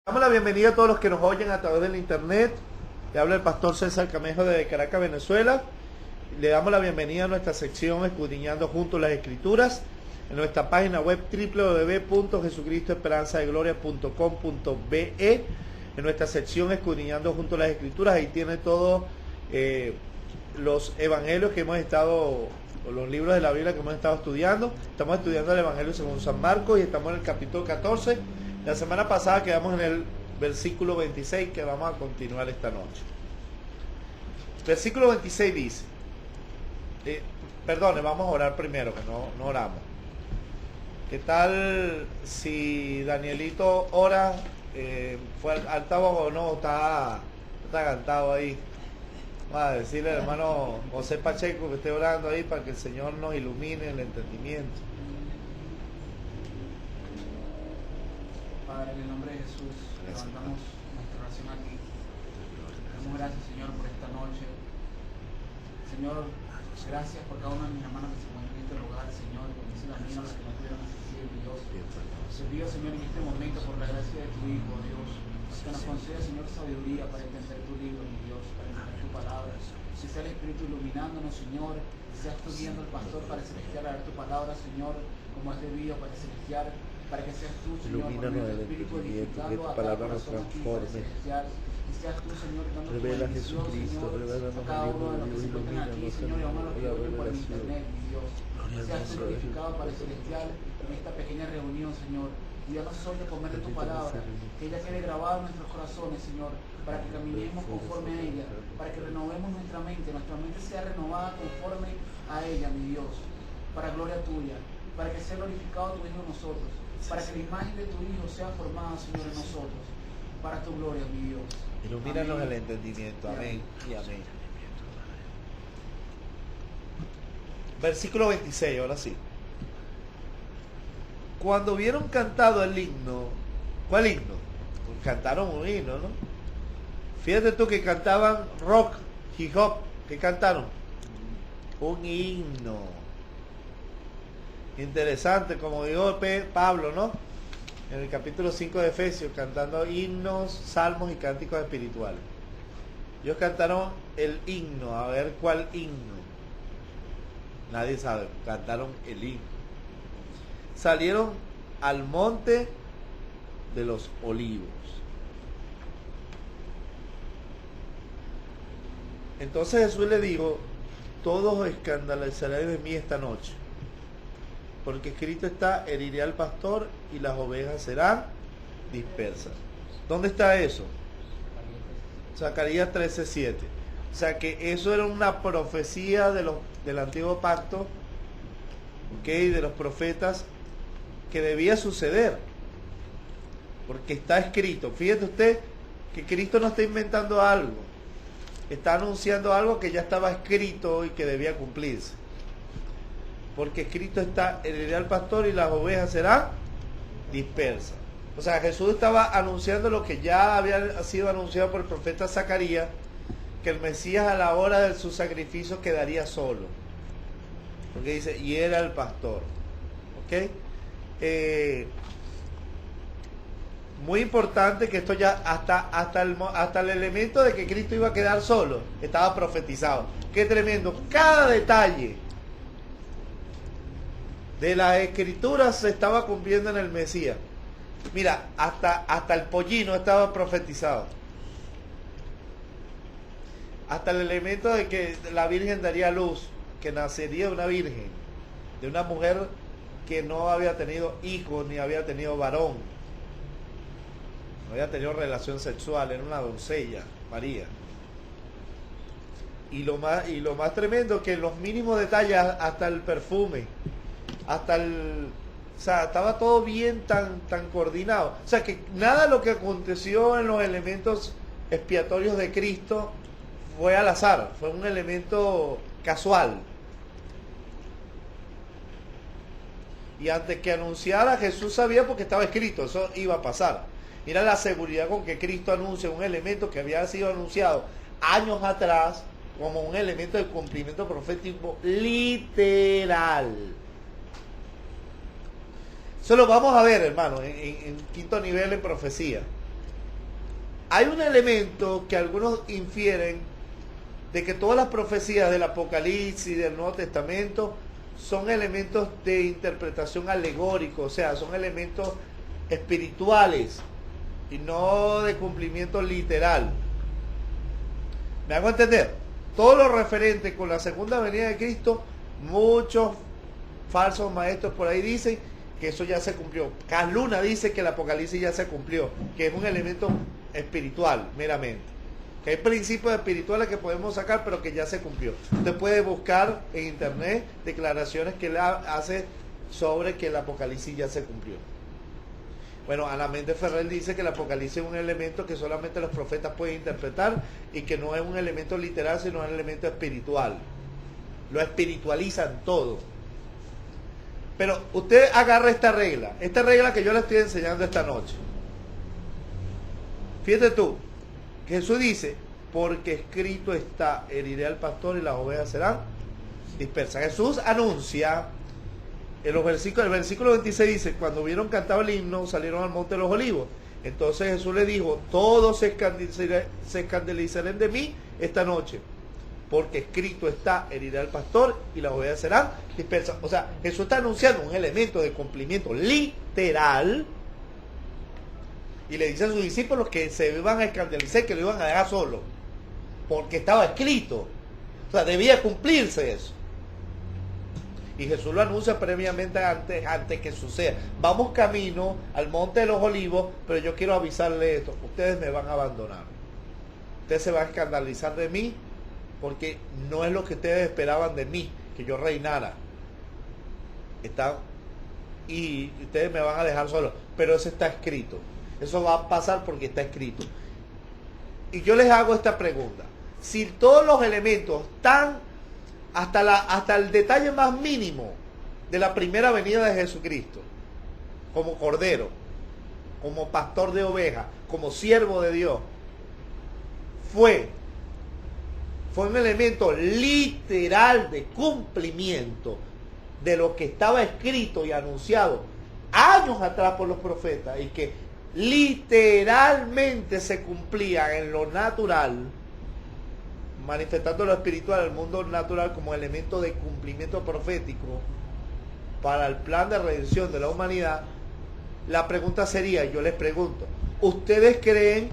Damos la bienvenida a todos los que nos oyen a través del internet. Le habla el pastor César Camejo de Caracas, Venezuela. Le damos la bienvenida a nuestra sección Escudriñando Juntos las Escrituras en nuestra página web www.jesucristoesperanzadegloria.com.be. En nuestra sección Escudriñando Juntos las Escrituras, ahí tiene todos los evangelios que hemos estado, o los libros de la Biblia que hemos estado estudiando. Estamos estudiando el Evangelio según San Marcos y estamos en el capítulo 14. La semana pasada quedamos en el versículo 26 que vamos a continuar esta noche. Versículo 26 dice, perdone, vamos a orar primero, que no oramos. ¿Qué tal si Danielito ora? ¿Fue al altavoz o no? Está cantado ahí. Vamos a decirle al hermano José Pacheco que esté orando ahí para que el Señor nos ilumine el entendimiento. Padre, en el nombre de Jesús, levantamos nuestra oración aquí. Damos gracias, Señor, por esta noche. Señor, gracias por cada una de mis hermanas que se encuentran en este lugar, Señor. Bendice a mí, a los que no pudieron asistir, Dios. Te pido, Señor, en este momento, por la gracia de tu Hijo, Dios, que nos conceda, Señor, sabiduría para entender tu libro, mi Dios, para entender tu palabra. Que sea el Espíritu iluminándonos, Señor. Que seas tú guiando al pastor para celestial a ver tu palabra, Señor, como es debido, para celestial. Para que seas tú, Señor, por medio del Espíritu edificando a cada corazón aquí para celestial. Que seas tú, Señor, dando tu bendición, Señor, a cada uno de los que se encuentran aquí, Señor, y aún a los que oyen por el internet, mi Dios. Que seas tú glorificado para el celestial en esta pequeña reunión, Señor. Y danos hoy de comer de tu palabra, que ella quede grabada en nuestros corazones, Señor, para que caminemos conforme a ella, para que renovemos nuestra mente sea renovada conforme a ella, mi Dios, para gloria tuya, para que sea glorificado tu Hijo en nosotros, para que la imagen de tu Hijo sea formada, Señor, en nosotros, para tu gloria, mi Dios. Ilumínanos el entendimiento, amén y amén. Versículo 26, ahora sí. Cuando vieron cantado el himno, ¿cuál himno? Pues cantaron un himno, ¿no? Fíjate tú que cantaban rock, hip hop, ¿qué cantaron? Un himno. Interesante, como dijo Pablo, ¿no? En el capítulo 5 de Efesios, cantando himnos, salmos y cánticos espirituales. Ellos cantaron el himno, a ver cuál himno. Nadie sabe, cantaron el himno. Salieron al monte de los olivos. Entonces Jesús le dijo, todos escandalizarán de mí esta noche, porque escrito está, heriré al pastor y las ovejas serán dispersas. ¿Dónde está eso? Zacarías 13:7. O sea que eso era una profecía del antiguo pacto, ¿okay? De los profetas, que debía suceder, porque está escrito. Fíjate usted que Cristo no está inventando algo, está anunciando algo que ya estaba escrito y que debía cumplirse, porque escrito está, heriré al pastor y las ovejas serán dispersas. O sea, Jesús estaba anunciando lo que ya había sido anunciado por el profeta Zacarías, que el Mesías a la hora de su sacrificio quedaría solo, porque dice, y era el pastor. ¿Ok? Muy importante que esto ya hasta el elemento de que Cristo iba a quedar solo estaba profetizado. Qué tremendo, cada detalle de las escrituras se estaba cumpliendo en el Mesías. Mira, hasta el pollino estaba profetizado, hasta el elemento de que la Virgen daría luz, que nacería una virgen, de una mujer que no había tenido hijos ni había tenido varón, no había tenido relación sexual, era una doncella, María. Y lo más tremendo, que los mínimos detalles, hasta el perfume, o sea, estaba todo bien tan coordinado. O sea, que nada de lo que aconteció en los elementos expiatorios de Cristo fue al azar, fue un elemento casual. Y antes que anunciara, Jesús sabía, porque estaba escrito, eso iba a pasar. Mira la seguridad con que Cristo anuncia un elemento que había sido anunciado años atrás como un elemento de cumplimiento profético literal. Eso lo vamos a ver, hermano, en quinto nivel en profecía. hay un elemento que algunos infieren de que todas las profecías del Apocalipsis y del Nuevo Testamento son elementos de interpretación alegórico, o sea, son elementos espirituales y no de cumplimiento literal. ¿Me hago entender? Todo lo referente con la segunda venida de Cristo, muchos falsos maestros por ahí dicen que eso ya se cumplió. Cas Luna dice que el Apocalipsis ya se cumplió, que es un elemento espiritual meramente. Que hay principios espirituales que podemos sacar, pero que ya se cumplió. Usted puede buscar en internet declaraciones que él hace sobre que el Apocalipsis ya se cumplió. Bueno, Ana Méndez Ferrer dice que el Apocalipsis es un elemento que solamente los profetas pueden interpretar y que no es un elemento literal, sino un elemento espiritual. Lo espiritualizan todo. Pero usted agarra esta regla que yo le estoy enseñando esta noche. Fíjate tú, Jesús dice, porque escrito está, heriré al pastor y las ovejas serán dispersas. Jesús anuncia, el versículo 26 dice, cuando vieron cantado el himno, salieron al monte de los olivos. Entonces Jesús le dijo, todos se escandalizarán de mí esta noche, porque escrito está, heriré al pastor y las ovejas serán dispersas. O sea, Jesús está anunciando un elemento de cumplimiento literal, y le dice a sus discípulos que se iban a escandalizar, que lo iban a dejar solo, porque estaba escrito. O sea, debía cumplirse eso. Y Jesús lo anuncia previamente antes que suceda. Vamos camino al monte de los olivos, pero yo quiero avisarle esto. Ustedes me van a abandonar. Ustedes se van a escandalizar de mí, porque no es lo que ustedes esperaban de mí, que yo reinara. Y ustedes me van a dejar solo. Pero eso está escrito. Eso va a pasar porque está escrito. Y yo les hago esta pregunta. Si todos los elementos están hasta el detalle más mínimo de la primera venida de Jesucristo, como cordero, como pastor de ovejas, como siervo de Dios, fue un elemento literal de cumplimiento de lo que estaba escrito y anunciado años atrás por los profetas, y que literalmente se cumplía en lo natural, manifestando lo espiritual, el mundo natural como elemento de cumplimiento profético para el plan de redención de la humanidad. La pregunta sería, yo les pregunto, ¿ustedes creen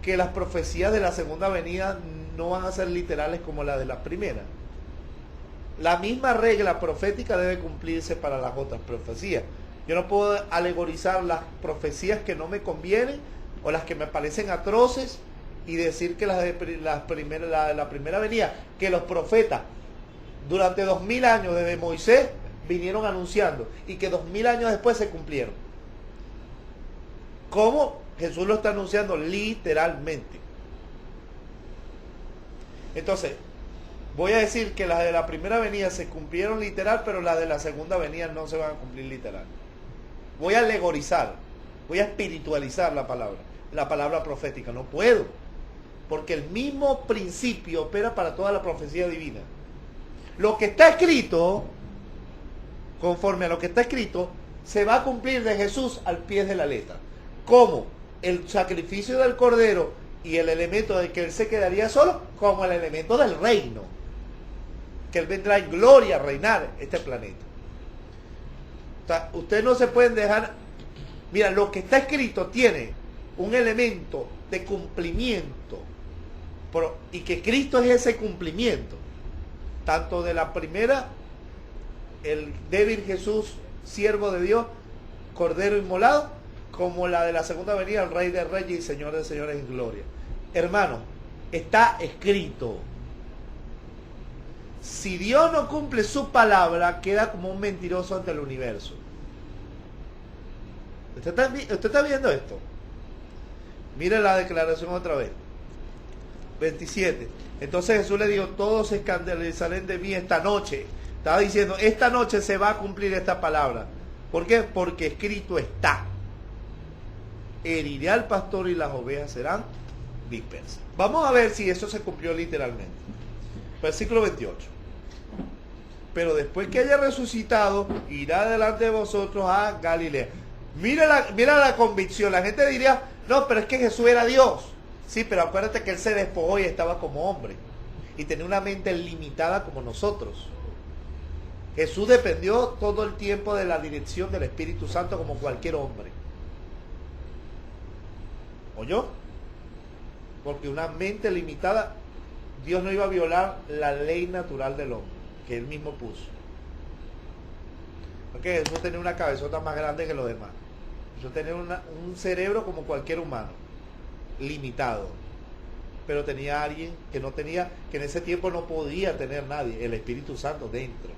que las profecías de la segunda venida no van a ser literales como las de la primera? La misma regla profética debe cumplirse para las otras profecías. Yo no puedo alegorizar las profecías que no me convienen o las que me parecen atroces y decir que la primera venida, que los profetas durante 2000 años desde Moisés vinieron anunciando y que 2000 años después se cumplieron. ¿Cómo? Jesús lo está anunciando literalmente. Entonces, voy a decir que las de la primera venida se cumplieron literal, pero las de la segunda venida no se van a cumplir literal. Voy a alegorizar, voy a espiritualizar la palabra profética. No puedo, porque el mismo principio opera para toda la profecía divina. Lo que está escrito, conforme a lo que está escrito, se va a cumplir de Jesús al pie de la letra. Como el sacrificio del cordero y el elemento de que Él se quedaría solo, como el elemento del reino, que Él vendrá en gloria a reinar este planeta. O sea, ustedes no se pueden dejar. Mira, lo que está escrito tiene un elemento de cumplimiento, y que Cristo es ese cumplimiento, tanto de la primera, el débil Jesús, siervo de Dios, cordero inmolado, como la de la segunda venida, el Rey de Reyes y Señor de Señores en gloria. Hermano, está escrito. Si Dios no cumple su palabra, queda como un mentiroso ante el universo. ¿Usted está viendo esto? Mire la declaración otra vez. 27. Entonces Jesús le dijo, todos se escandalizarán de mí esta noche. Estaba diciendo, esta noche se va a cumplir esta palabra. ¿Por qué? Porque escrito está. Heriré al pastor y las ovejas serán dispersas. Vamos a ver si eso se cumplió literalmente. Versículo 28. Pero después que haya resucitado, irá delante de vosotros a Galilea. Mira la convicción. La gente diría, no, pero es que Jesús era Dios. Sí, pero acuérdate que Él se despojó y estaba como hombre. Y tenía una mente limitada como nosotros. Jesús dependió todo el tiempo de la dirección del Espíritu Santo como cualquier hombre. ¿Oyó? Porque una mente limitada, Dios no iba a violar la ley natural del hombre, que Él mismo puso. Porque Jesús tenía una cabezota más grande que los demás. Jesús tenía un cerebro como cualquier humano, limitado. Pero tenía alguien que no tenía, que en ese tiempo no podía tener nadie, el Espíritu Santo dentro.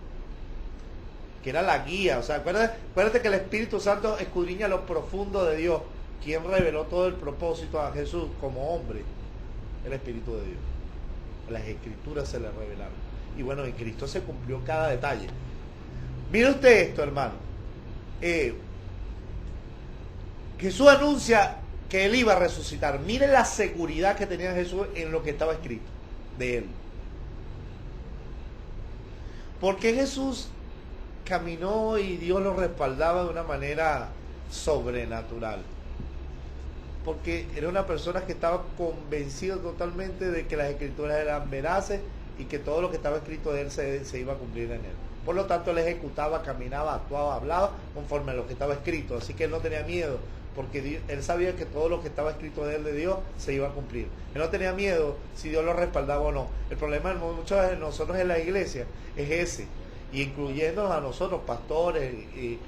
Que era la guía. O sea, acuérdate que el Espíritu Santo escudriña lo profundo de Dios. ¿Quién reveló todo el propósito a Jesús como hombre? El Espíritu de Dios. Las Escrituras se le revelaron. Y bueno, en Cristo se cumplió cada detalle. Mire usted esto, hermano. Jesús anuncia que Él iba a resucitar. Mire la seguridad que tenía Jesús en lo que estaba escrito de Él. ¿Por qué Jesús caminó y Dios lo respaldaba de una manera sobrenatural? Porque era una persona que estaba convencido totalmente de que las Escrituras eran veraces y que todo lo que estaba escrito de Él se iba a cumplir en Él. Por lo tanto, Él ejecutaba, caminaba, actuaba, hablaba conforme a lo que estaba escrito. Así que Él no tenía miedo, porque Él sabía que todo lo que estaba escrito de Él, de Dios, se iba a cumplir. Él no tenía miedo si Dios lo respaldaba o no. El problema de muchos de nosotros en la iglesia es ese, y incluyéndonos a nosotros, pastores, y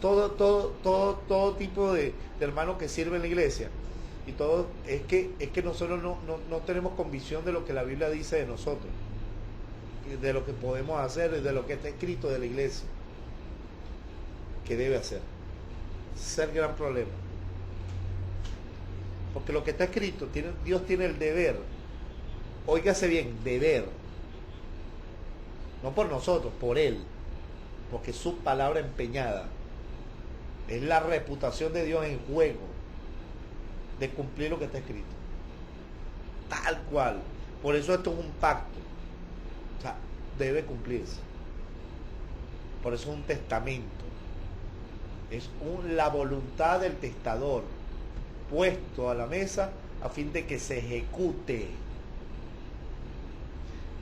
todo tipo de hermanos que sirven en la iglesia. Y todo es que nosotros no tenemos convicción de lo que la Biblia dice de nosotros, de lo que podemos hacer, de lo que está escrito de la iglesia, que debe hacer. Ese es el gran problema. Porque lo que está escrito, Dios tiene el deber, óigase bien, deber, no por nosotros, por Él, porque es su palabra empeñada, es la reputación de Dios en juego, de cumplir lo que está escrito, tal cual. Por eso esto es un pacto, o sea, debe cumplirse. Por eso es un testamento, es la voluntad del testador puesto a la mesa a fin de que se ejecute.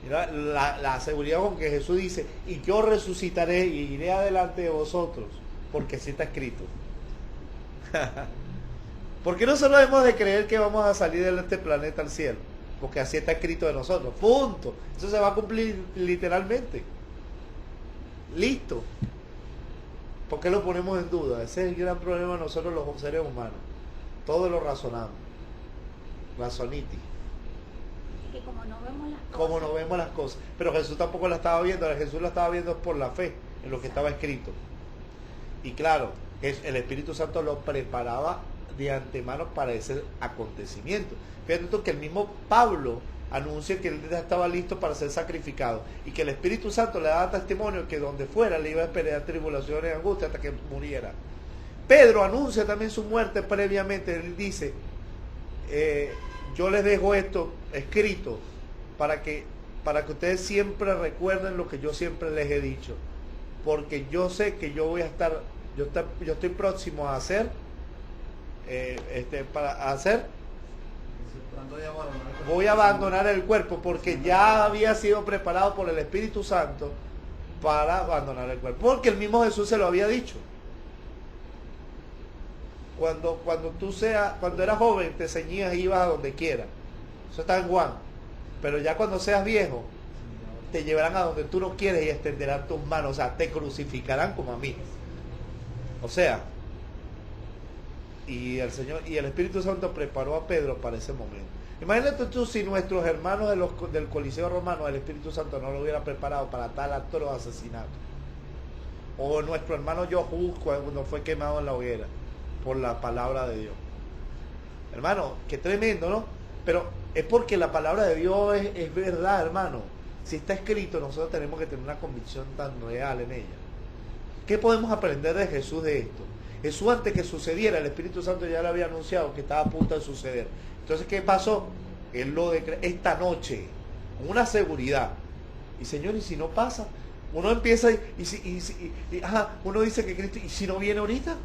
Mira la seguridad con que Jesús dice, y yo resucitaré y iré adelante de vosotros, porque así está escrito. ¿Por qué nosotros debemos de creer que vamos a salir de este planeta al cielo? Porque así está escrito de nosotros. Punto. Eso se va a cumplir literalmente. Listo. ¿Por qué lo ponemos en duda? Ese es el gran problema de nosotros los seres humanos. Todo lo razonamos. Razoniti. Que como no vemos las cosas. Como no vemos las cosas. Pero Jesús tampoco la estaba viendo. Jesús la estaba viendo por la fe, en lo que estaba escrito. Y claro, el Espíritu Santo lo preparaba de antemano para ese acontecimiento. Fíjate tú que el mismo Pablo anuncia que él ya estaba listo para ser sacrificado y que el Espíritu Santo le daba testimonio que donde fuera le iba a esperar tribulaciones y angustia hasta que muriera. Pedro anuncia también su muerte previamente. Él dice, yo les dejo esto escrito para que ustedes siempre recuerden lo que yo siempre les he dicho, porque yo sé que yo voy a estar, yo estoy próximo a hacer voy a abandonar el cuerpo, porque ya había sido preparado por el Espíritu Santo para abandonar el cuerpo, porque el mismo Jesús se lo había dicho. Cuando eras joven te ceñías y ibas a donde quieras, eso está en Juan, pero ya cuando seas viejo te llevarán a donde tú no quieres y extenderán tus manos, o sea, te crucificarán como a mí. O sea, y el Señor y el Espíritu Santo preparó a Pedro para ese momento. Imagínate tú si nuestros hermanos del Coliseo Romano, el Espíritu Santo no lo hubiera preparado para tal atroz asesinato, o nuestro hermano Johu cuando fue quemado en la hoguera por la palabra de Dios. Hermano, qué tremendo, ¿no? Pero es porque la palabra de Dios es verdad, hermano. Si está escrito, nosotros tenemos que tener una convicción tan real en ella. ¿Qué podemos aprender de Jesús de esto? Jesús, antes que sucediera, el Espíritu Santo ya le había anunciado que estaba a punto de suceder. Entonces, ¿qué pasó? Él lo declaró esta noche, con una seguridad. Y Señor, ¿y si no pasa? Uno empieza uno dice que Cristo, ¿y si no viene ahorita?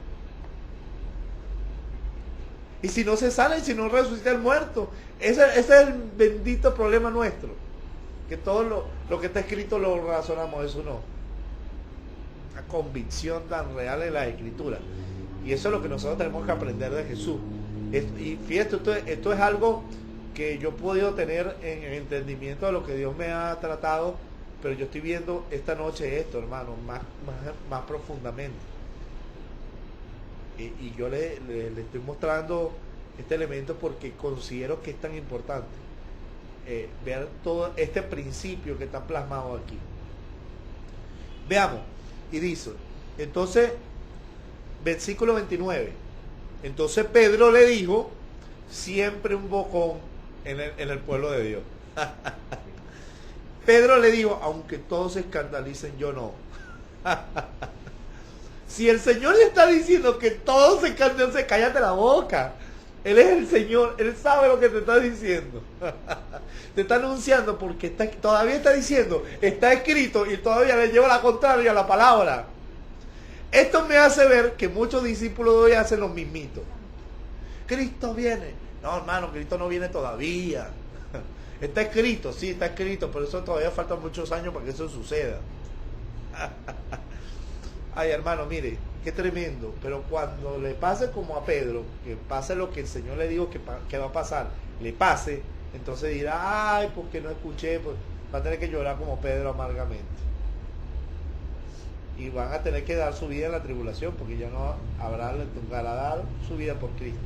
Y si no se sana y si no resucita el muerto. Ese es el bendito problema nuestro. Que todo lo que está escrito lo razonamos, eso no. Una convicción tan real en la Escritura. Y eso es lo que nosotros tenemos que aprender de Jesús. Y fíjate, esto es algo que yo he podido tener en el entendimiento de lo que Dios me ha tratado, pero yo estoy viendo esta noche esto, hermano, más profundamente. Y yo le estoy mostrando este elemento porque considero que es tan importante ver todo este principio que está plasmado aquí. Veamos, y dice, entonces, versículo 29, entonces Pedro le dijo, siempre un bocón en el pueblo de Dios. Pedro le dijo, aunque todos se escandalicen, yo no. Si el Señor le está diciendo que todos se escandalicen, cállate la boca. Él es el Señor, Él sabe lo que te está diciendo. Te está anunciando porque todavía está diciendo, está escrito y todavía le lleva la contraria a la palabra. Esto me hace ver que muchos discípulos de hoy hacen los mismitos. Cristo viene. No, hermano, Cristo no viene todavía. Está escrito, sí, está escrito, pero eso todavía faltan muchos años para que eso suceda. Ay, hermano, mire, qué tremendo. Pero cuando le pase como a Pedro, que pase lo que el Señor le dijo que va a pasar, le pase, entonces dirá, ay, porque no escuché, pues va a tener que llorar como Pedro amargamente. Y van a tener que dar su vida en la tribulación, porque ya no habrá, le tocará dar su vida por Cristo.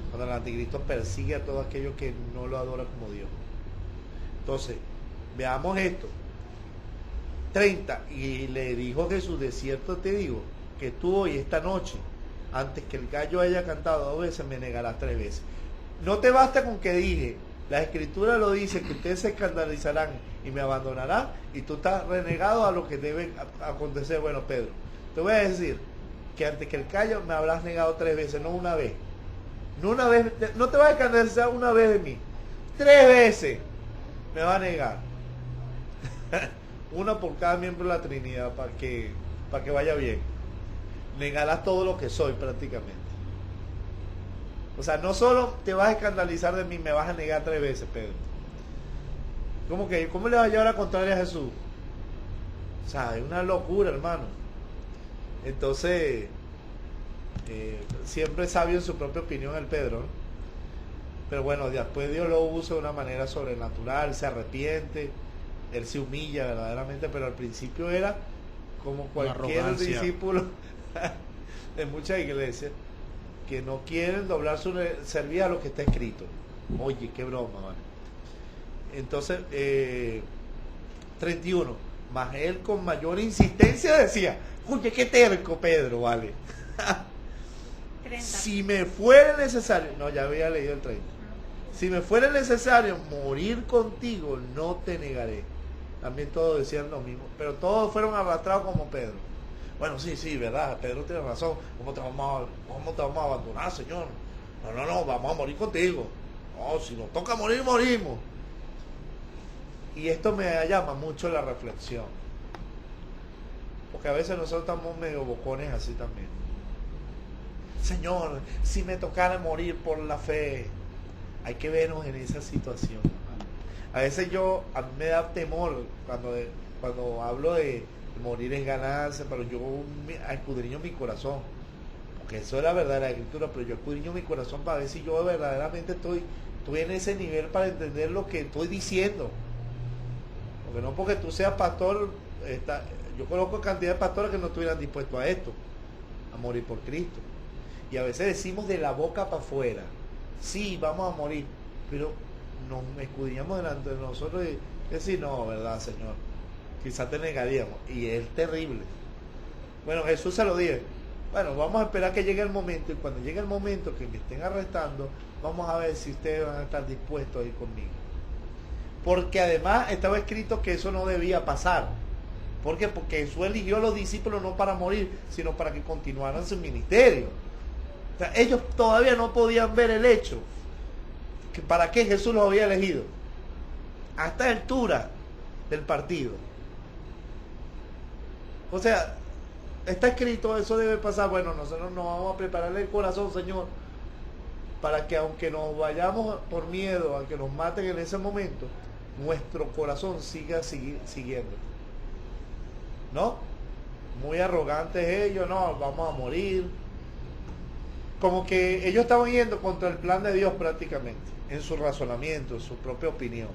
Cuando el anticristo persigue a todo aquello que no lo adora como Dios. Entonces, veamos esto. 30. Y le dijo Jesús, de cierto te digo, que tú hoy, esta noche, antes que el gallo haya cantado 2 veces, me negarás 3 veces. No te basta con que dije, la Escritura lo dice, que ustedes se escandalizarán y me abandonarán, y tú estás renegado a lo que debe acontecer. Bueno, Pedro, te voy a decir que antes que el gallo me habrás negado 3 veces, no una vez. No una vez, no te vas a escandalizar una vez de mí. 3 veces me va a negar. Una por cada miembro de la Trinidad para que vaya bien. Negarás todo lo que soy prácticamente. O sea, no solo te vas a escandalizar de mí, me vas a negar 3 veces, Pedro. ¿Cómo le vas a llevar a contraria a Jesús? O sea, es una locura, hermano. Entonces, siempre es sabio en su propia opinión el Pedro, ¿no? Pero bueno, después Dios lo usa de una manera sobrenatural, se arrepiente, él se humilla verdaderamente, pero al principio era como cualquier discípulo de muchas iglesias que no quieren doblar su servicio a lo que está escrito. Oye, qué broma, ¿vale? Entonces, 31, mas él con mayor insistencia decía, oye, qué terco Pedro, ¿vale? 30. Si me fuera necesario, no, ya había leído el 30. Si me fuera necesario morir contigo, no te negaré. También todos decían lo mismo, pero todos fueron arrastrados como Pedro. Bueno, sí, verdad, Pedro tiene razón. ¿Cómo te vamos a abandonar, Señor? No, vamos a morir contigo. No, si nos toca morir, morimos. Y esto me llama mucho la reflexión. Porque a veces nosotros estamos medio bocones así también. Señor, si me tocara morir por la fe, hay que vernos en esa situación. A veces a mí me da temor cuando hablo de morir en ganancia, pero yo escudriño mi corazón, porque eso es la verdad de la Escritura, pero yo escudriño mi corazón para ver si yo verdaderamente estoy en ese nivel para entender lo que estoy diciendo. Porque no porque tú seas pastor, yo conozco cantidad de pastores que no estuvieran dispuestos a esto, a morir por Cristo. Y a veces decimos de la boca para afuera, sí, vamos a morir, pero nos escudriñamos delante de nosotros y decir, no, verdad, Señor, quizás te negaríamos. Y es terrible. Bueno, Jesús se lo dice, bueno, vamos a esperar que llegue el momento, y cuando llegue el momento que me estén arrestando, vamos a ver si ustedes van a estar dispuestos a ir conmigo. Porque además estaba escrito que eso no debía pasar. ¿Por qué? Porque Jesús eligió a los discípulos no para morir, sino para que continuaran su ministerio. O sea, ellos todavía no podían ver el hecho que para qué Jesús los había elegido a esta altura del partido. O sea, está escrito, eso debe pasar. Bueno, nosotros nos vamos a prepararle el corazón, Señor, para que aunque nos vayamos por miedo a que nos maten en ese momento, nuestro corazón siga siguiendo. ¿No? Muy arrogantes ellos, no, vamos a morir. Como que ellos estaban yendo contra el plan de Dios prácticamente, en su razonamiento, en su propia opinión.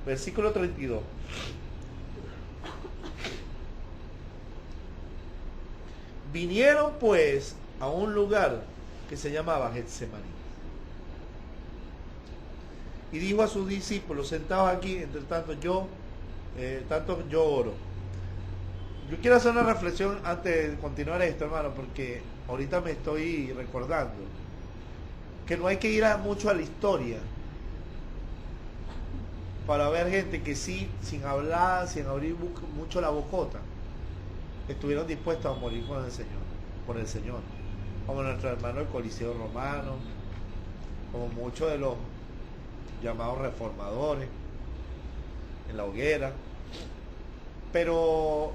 Versículo 32. Vinieron pues a un lugar que se llamaba Getsemaní. Y dijo a sus discípulos, sentados aquí, entre tanto yo oro. Yo quiero hacer una reflexión antes de continuar esto, hermano, porque ahorita me estoy recordando que no hay que ir mucho a la historia para ver gente que sí, sin hablar, sin abrir mucho la bocota, estuvieron dispuestos a morir con el Señor, por el Señor, como nuestro hermano del Coliseo Romano, como muchos de los llamados reformadores en la hoguera. Pero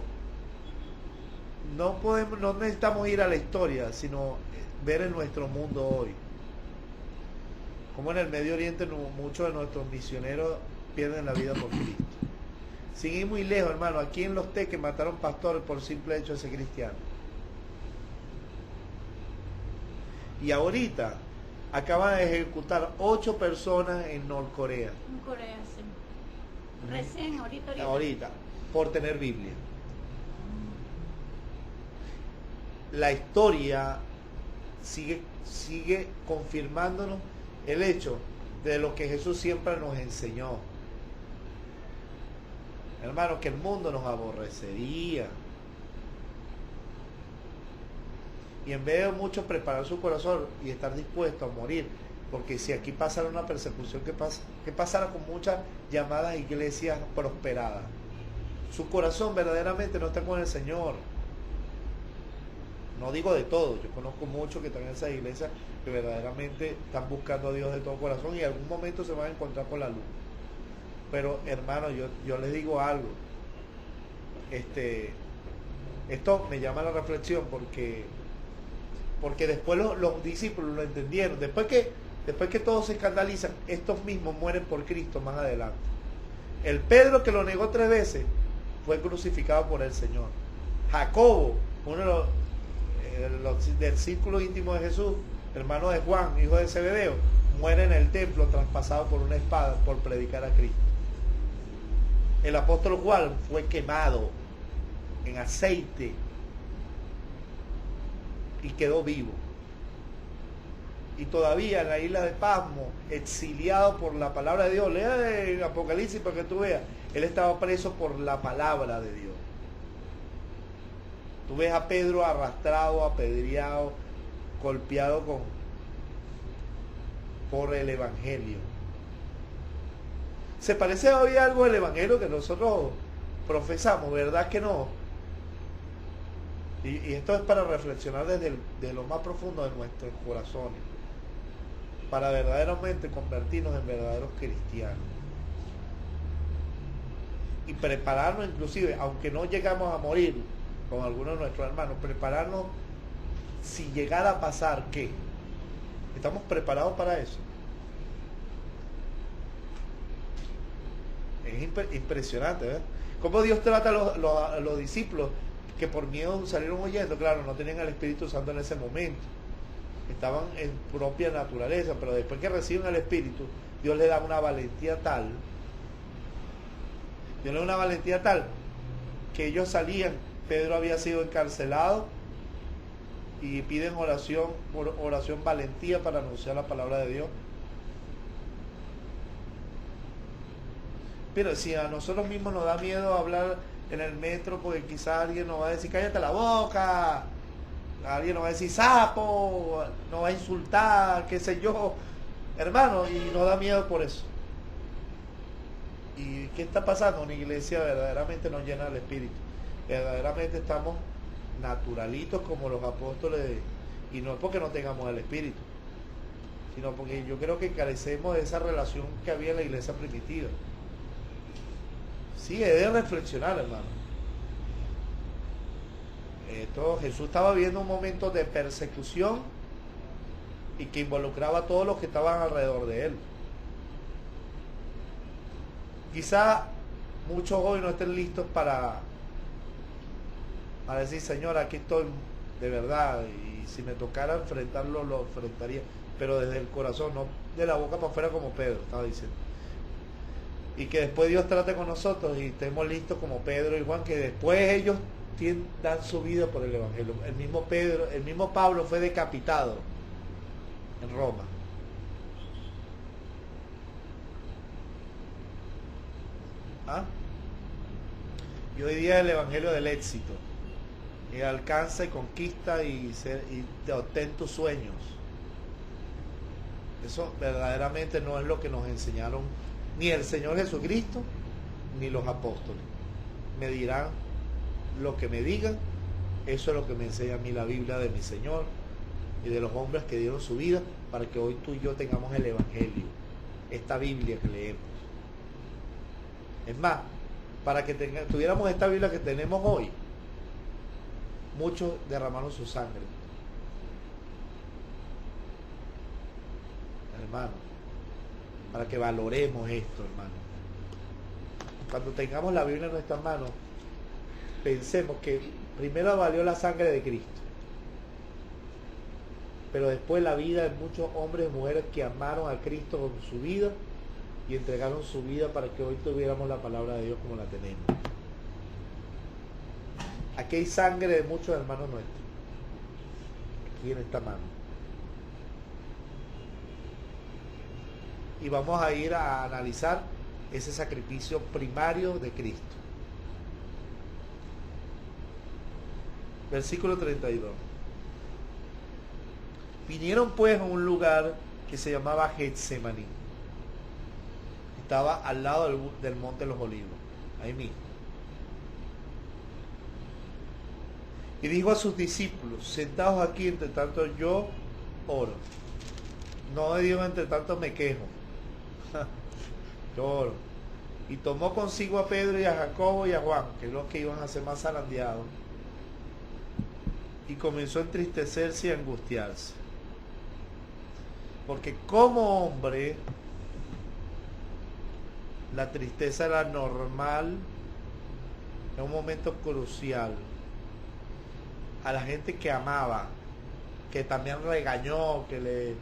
no necesitamos ir a la historia, sino ver en nuestro mundo hoy. Como en el Medio Oriente muchos de nuestros misioneros pierden la vida por Cristo. Sin ir muy lejos, hermano, aquí en Los Teques mataron pastores por simple hecho de ser cristiano. Y ahorita acaban de ejecutar 8 personas en Norcorea. En Corea, sí. Recién, ahorita. Ahorita, por tener Biblia. La historia sigue confirmándonos el hecho de lo que Jesús siempre nos enseñó. Hermano, que el mundo nos aborrecería. Y en vez de muchos preparar su corazón y estar dispuestos a morir, porque si aquí pasara una persecución, ¿qué pasara con muchas llamadas iglesias prosperadas? Su corazón verdaderamente no está con el Señor. No digo de todo, yo conozco muchos que están en esas iglesias que verdaderamente están buscando a Dios de todo corazón y en algún momento se van a encontrar con la luz. Pero hermano, yo les digo algo. Esto me llama a la reflexión porque después los discípulos lo entendieron. Después que todos se escandalizan, estos mismos mueren por Cristo más adelante. El Pedro que lo negó 3 veces fue crucificado por el Señor. Jacobo, uno de los del círculo íntimo de Jesús, hermano de Juan, hijo de Zebedeo, muere en el templo traspasado por una espada por predicar a Cristo. El apóstol Juan fue quemado en aceite y quedó vivo. Y todavía en la isla de Pasmo, exiliado por la palabra de Dios, lea el Apocalipsis para que tú veas, él estaba preso por la palabra de Dios. Tú ves a Pedro arrastrado, apedreado, golpeado por el Evangelio. ¿Se parece hoy algo al Evangelio que nosotros profesamos? ¿Verdad que no? Y esto es para reflexionar desde lo más profundo de nuestros corazones, para verdaderamente convertirnos en verdaderos cristianos y prepararnos, inclusive, aunque no llegamos a morir con algunos de nuestros hermanos, prepararnos si llegara a pasar, ¿qué? ¿Estamos preparados para eso? Es impresionante, ¿verdad? Cómo Dios trata a los discípulos que por miedo salieron huyendo. Claro, no tenían al Espíritu Santo en ese momento, estaban en propia naturaleza, pero después que reciben al Espíritu, Dios les da una valentía tal, que ellos salían. Pedro había sido encarcelado y piden oración valentía para anunciar la palabra de Dios. Pero si a nosotros mismos nos da miedo hablar en el metro, porque quizás alguien nos va a decir cállate la boca, alguien nos va a decir sapo, nos va a insultar, qué sé yo, hermano, y nos da miedo por eso. ¿Y qué está pasando? Una iglesia verdaderamente nos llena del Espíritu. Verdaderamente estamos naturalitos como los apóstoles, y no es porque no tengamos el Espíritu, sino porque yo creo que carecemos de esa relación que había en la iglesia primitiva. Sí, es de reflexionar, hermano. Jesús estaba viviendo un momento de persecución y que involucraba a todos los que estaban alrededor de él. Quizá muchos hoy no estén listos para decir, Señor, aquí estoy de verdad, y si me tocara enfrentarlo, lo enfrentaría, pero desde el corazón, no de la boca para afuera como Pedro estaba diciendo. Y que después Dios trate con nosotros y estemos listos como Pedro y Juan, que después ellos dan su vida por el Evangelio. El mismo Pablo fue decapitado en Roma. ¿Ah? Y hoy día el Evangelio del éxito. Y alcanza y conquista y te obtén tus sueños. Eso verdaderamente no es lo que nos enseñaron ni el Señor Jesucristo ni los apóstoles. Me dirán lo que me digan, eso es lo que me enseña a mí la Biblia de mi Señor y de los hombres que dieron su vida para que hoy tú y yo tengamos el Evangelio, esta Biblia que leemos. Es más, para que tuviéramos esta Biblia que tenemos hoy, muchos derramaron su sangre. Hermano, para que valoremos esto, hermano. Cuando tengamos la Biblia en nuestras manos, pensemos que primero valió la sangre de Cristo, pero después la vida de muchos hombres y mujeres que amaron a Cristo con su vida y entregaron su vida para que hoy tuviéramos la palabra de Dios como la tenemos. Aquí hay sangre de muchos hermanos nuestros, aquí en esta mano. Y vamos a ir a analizar ese sacrificio primario de Cristo. Versículo 32. Vinieron pues a un lugar que se llamaba Getsemaní. Estaba al lado del monte de los Olivos, ahí mismo. Y dijo a sus discípulos, sentados aquí, entre tanto yo oro. No digo entre tanto me quejo. Yo oro. Y tomó consigo a Pedro y a Jacobo y a Juan, que es los que iban a ser más zarandeados. Y comenzó a entristecerse y a angustiarse. Porque como hombre, la tristeza era normal en un momento crucial. A la gente que amaba, que también regañó, que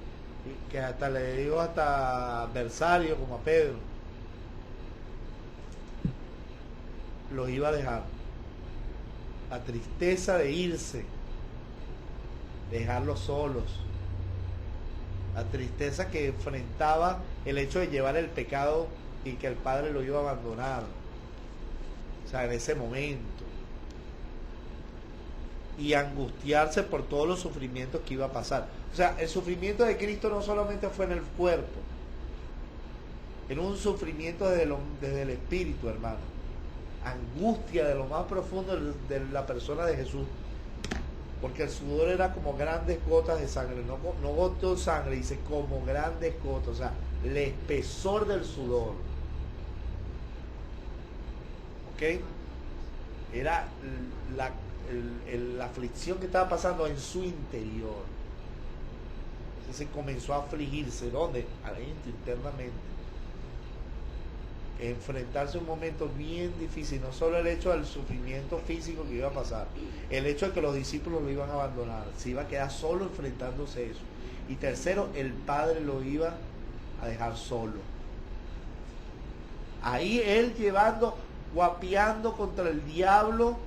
hasta le dijo hasta adversario como a Pedro, los iba a dejar. La tristeza de irse, dejarlos solos, la tristeza que enfrentaba el hecho de llevar el pecado y que el Padre lo iba a abandonar, o sea, en ese momento, y angustiarse por todos los sufrimientos que iba a pasar. O sea, el sufrimiento de Cristo no solamente fue en el cuerpo, era un sufrimiento desde el espíritu, hermano. Angustia de lo más profundo de la persona de Jesús, porque el sudor era como grandes gotas de sangre, no gotas de sangre, dice como grandes gotas, o sea, el espesor del sudor. ¿Ok? Era la aflicción que estaba pasando en su interior. Entonces comenzó a afligirse. ¿Dónde? Adentro, internamente. Enfrentarse a un momento bien difícil. No solo el hecho del sufrimiento físico que iba a pasar, el hecho de que los discípulos lo iban a abandonar, se iba a quedar solo enfrentándose a eso. Y tercero, el Padre lo iba a dejar solo. Ahí él guapeando contra el diablo,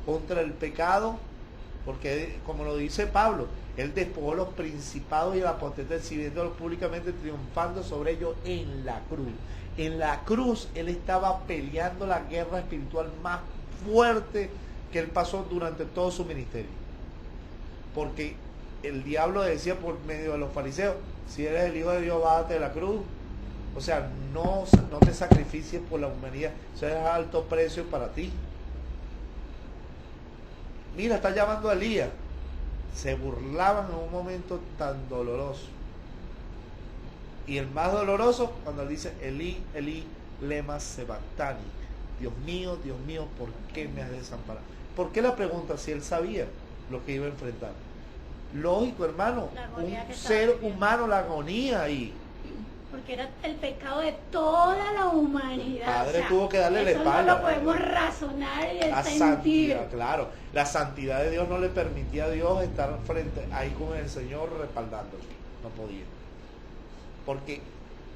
contra el pecado, porque como lo dice Pablo, él despojó los principados y las potestades, exhibiéndolos públicamente, triunfando sobre ellos en la cruz. En la cruz él estaba peleando la guerra espiritual más fuerte que él pasó durante todo su ministerio, porque el diablo decía por medio de los fariseos, si eres el Hijo de Dios, bájate de la cruz. O sea, no te sacrificies por la humanidad, eso es alto precio para ti. Mira, está llamando a Elías. Se burlaban en un momento tan doloroso. Y el más doloroso cuando él dice Elí, Elí, lema sabactani. Dios mío, ¿por qué me has desamparado? ¿Por qué la pregunta? Si él sabía lo que iba a enfrentar. Lógico, hermano, La agonía un que ser estaba viviendo. humano, la agonía ahí. Porque era el pecado de toda la humanidad. El Padre tuvo que darle la eso espalda, no lo podemos ¿verdad? razonar y La sentir. santidad, claro. La santidad de Dios no le permitía a Dios estar frente ahí con el Señor respaldándolo. No podía. Porque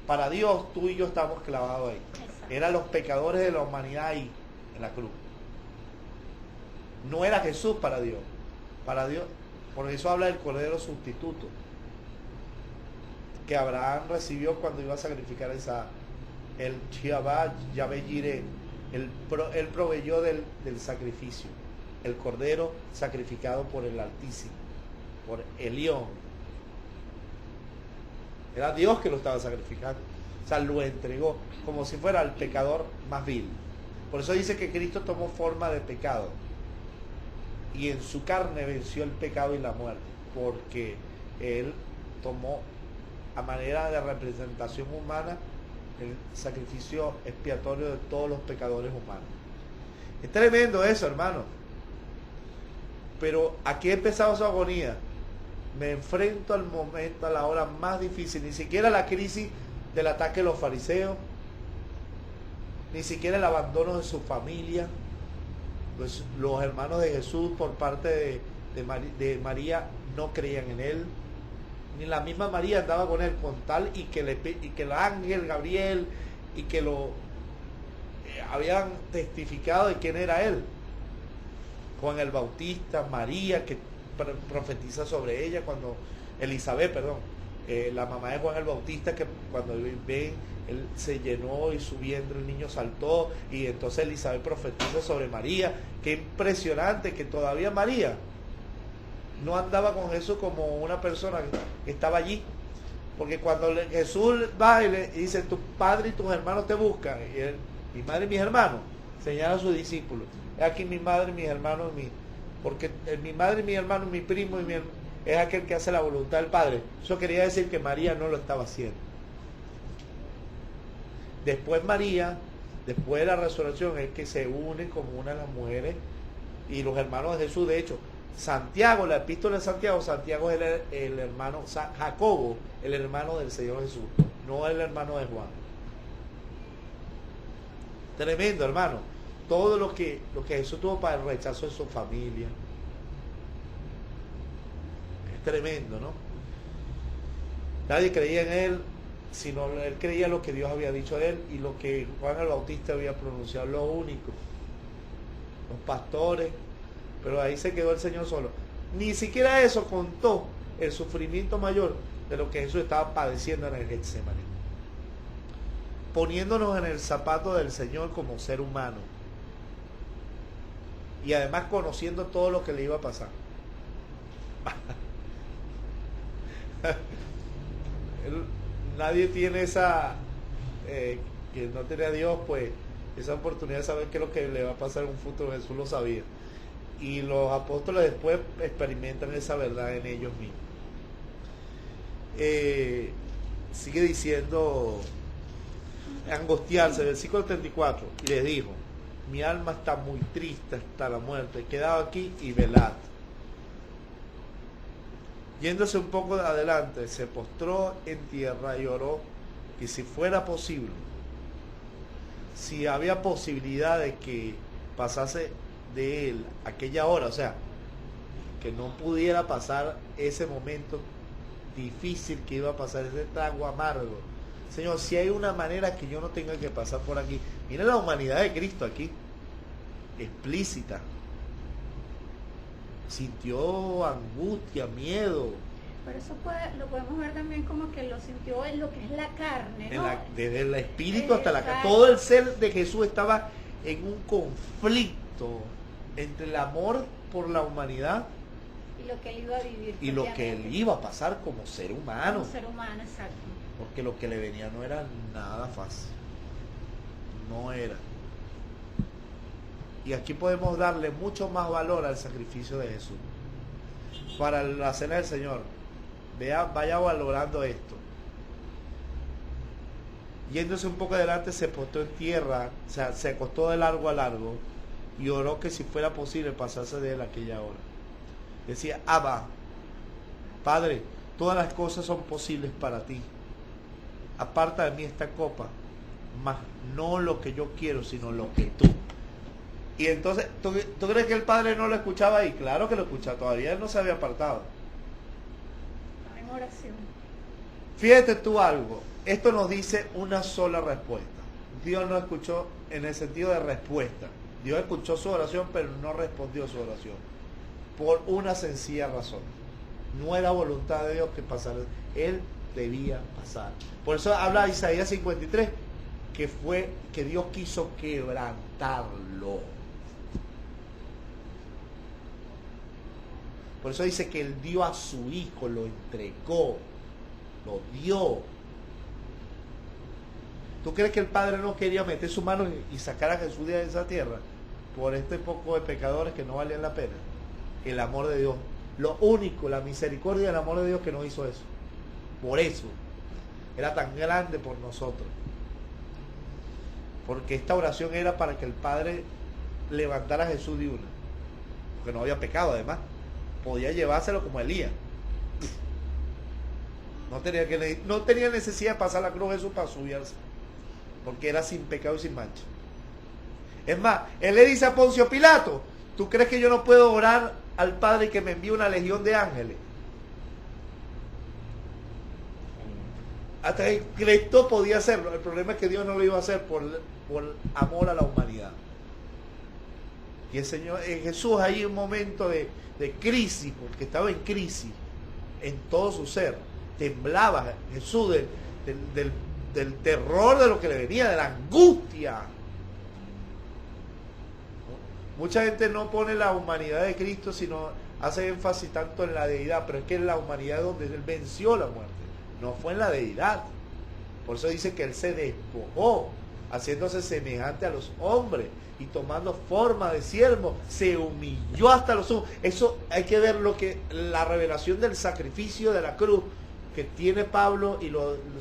para Dios tú y yo estamos clavados ahí. Exacto. Eran los pecadores de la humanidad ahí, en la cruz. No era Jesús para Dios. Para Dios, por eso habla del Cordero sustituto que Abraham recibió cuando iba a sacrificar a Isaac. El Chiabá Yahvé Jireh, él proveyó del sacrificio, el Cordero sacrificado por el Altísimo, por Elión. Era Dios que lo estaba sacrificando, o sea, lo entregó como si fuera el pecador más vil. Por eso dice que Cristo tomó forma de pecado y en su carne venció el pecado y la muerte, porque él tomó a manera de representación humana el sacrificio expiatorio de todos los pecadores humanos. Es tremendo eso, hermano. Pero aquí empezaba su agonía. Me enfrento al momento, a la hora más difícil, ni siquiera la crisis del ataque de los fariseos, ni siquiera el abandono de su familia. Pues los hermanos de Jesús por parte de María no creían en él, ni la misma María andaba con él, con tal y que el ángel Gabriel y que lo habían testificado de quién era él. Juan el Bautista, María que profetiza sobre ella cuando Elizabeth, la mamá de Juan el Bautista, que cuando ven él se llenó y su vientre el niño saltó, y entonces Elizabeth profetiza sobre María. Qué impresionante que todavía María no andaba con Jesús como una persona que estaba allí, porque cuando Jesús va y le dice tu padre y tus hermanos te buscan, y él, mi madre y mis hermanos, señala a sus discípulos, aquí mi madre, mis hermanos, porque mi madre, mi hermano, mi primo es aquel que hace la voluntad del Padre. Eso quería decir que María no lo estaba haciendo. Después María, después de la resurrección, es que se une como una de las mujeres y los hermanos de Jesús. De hecho, Santiago, la epístola de Santiago es el hermano, Jacobo, el hermano del Señor Jesús, no el hermano de Juan. Tremendo, hermano. Todo lo que Jesús tuvo para el rechazo de su familia. Es tremendo, ¿no? Nadie creía en él, sino él creía lo que Dios había dicho de él y lo que Juan el Bautista había pronunciado, lo único. Los pastores, pero ahí se quedó el Señor solo. Ni siquiera eso contó el sufrimiento mayor de lo que Jesús estaba padeciendo en el Getsemaní. Poniéndonos en el zapato del Señor como ser humano. Y además conociendo todo lo que le iba a pasar. Nadie tiene esa, que no tiene a Dios, pues esa oportunidad de saber qué es lo que le va a pasar en un futuro. Jesús lo sabía. Y los apóstoles después experimentan esa verdad en ellos mismos. Sigue diciendo, angustiarse, versículo 34, y les dijo, mi alma está muy triste hasta la muerte, quedad aquí y velad. Yéndose un poco adelante, se postró en tierra y oró que si fuera posible, si había posibilidad de que pasase de él aquella hora, o sea, que no pudiera pasar ese momento difícil que iba a pasar, ese trago amargo. Señor, si hay una manera que yo no tenga que pasar por aquí. Mira la humanidad de Cristo aquí, explícita. Sintió angustia, miedo. Pero eso lo podemos ver también como que lo sintió en lo que es la carne, ¿no? Desde el espíritu hasta la carne. Todo el ser de Jesús estaba en un conflicto entre el amor por la humanidad y lo que él iba a vivir. Y lo que él iba a pasar como ser humano. Como ser humano, exacto. Porque lo que le venía no era nada fácil. No era. Y aquí podemos darle mucho más valor al sacrificio de Jesús. Para la cena del Señor. Vaya valorando esto. Yéndose un poco adelante, se postró en tierra, o sea, se acostó de largo a largo y oró que si fuera posible pasarse de él aquella hora. Decía, Abba, Padre, todas las cosas son posibles para ti. Aparta de mí esta copa, mas no lo que yo quiero, sino lo que tú. Y entonces, ¿tú crees que el Padre no lo escuchaba ahí? Claro que lo escuchaba, todavía él no se había apartado. En oración. Fíjate tú algo, esto nos dice una sola respuesta. Dios no escuchó en el sentido de respuesta. Dios escuchó su oración, pero no respondió su oración. Por una sencilla razón. No era voluntad de Dios que pasara. Él debía pasar. Por eso habla Isaías 53, que fue que Dios quiso quebrantarlo. Por eso dice que Él dio a su Hijo, lo entregó, lo dio. ¿Tú crees que el Padre no quería meter su mano y sacar a Jesús de esa tierra por este poco de pecadores que no valían la pena? El amor de Dios, lo único, la misericordia y el amor de Dios que no hizo eso. Por eso era tan grande por nosotros, porque esta oración era para que el Padre levantara a Jesús de una, porque no había pecado. Además podía llevárselo como Elías. No tenía necesidad de pasar la cruz Jesús para subirse, porque era sin pecado y sin mancha. Es más, él le dice a Poncio Pilato: ¿tú crees que yo no puedo orar al Padre que me envíe una legión de ángeles? Hasta Cristo podía hacerlo. El problema es que Dios no lo iba a hacer por amor a la humanidad. Y el Señor, Jesús, ahí un momento de crisis, porque estaba en crisis en todo su ser. Temblaba Jesús del terror de lo que le venía, de la angustia. Mucha gente no pone la humanidad de Cristo, sino hace énfasis tanto en la deidad, pero es que en la humanidad donde Él venció la muerte, no fue en la deidad. Por eso dice que Él se despojó, haciéndose semejante a los hombres y tomando forma de siervo, se humilló hasta los sumos. Eso hay que ver la revelación del sacrificio de la cruz que tiene Pablo, y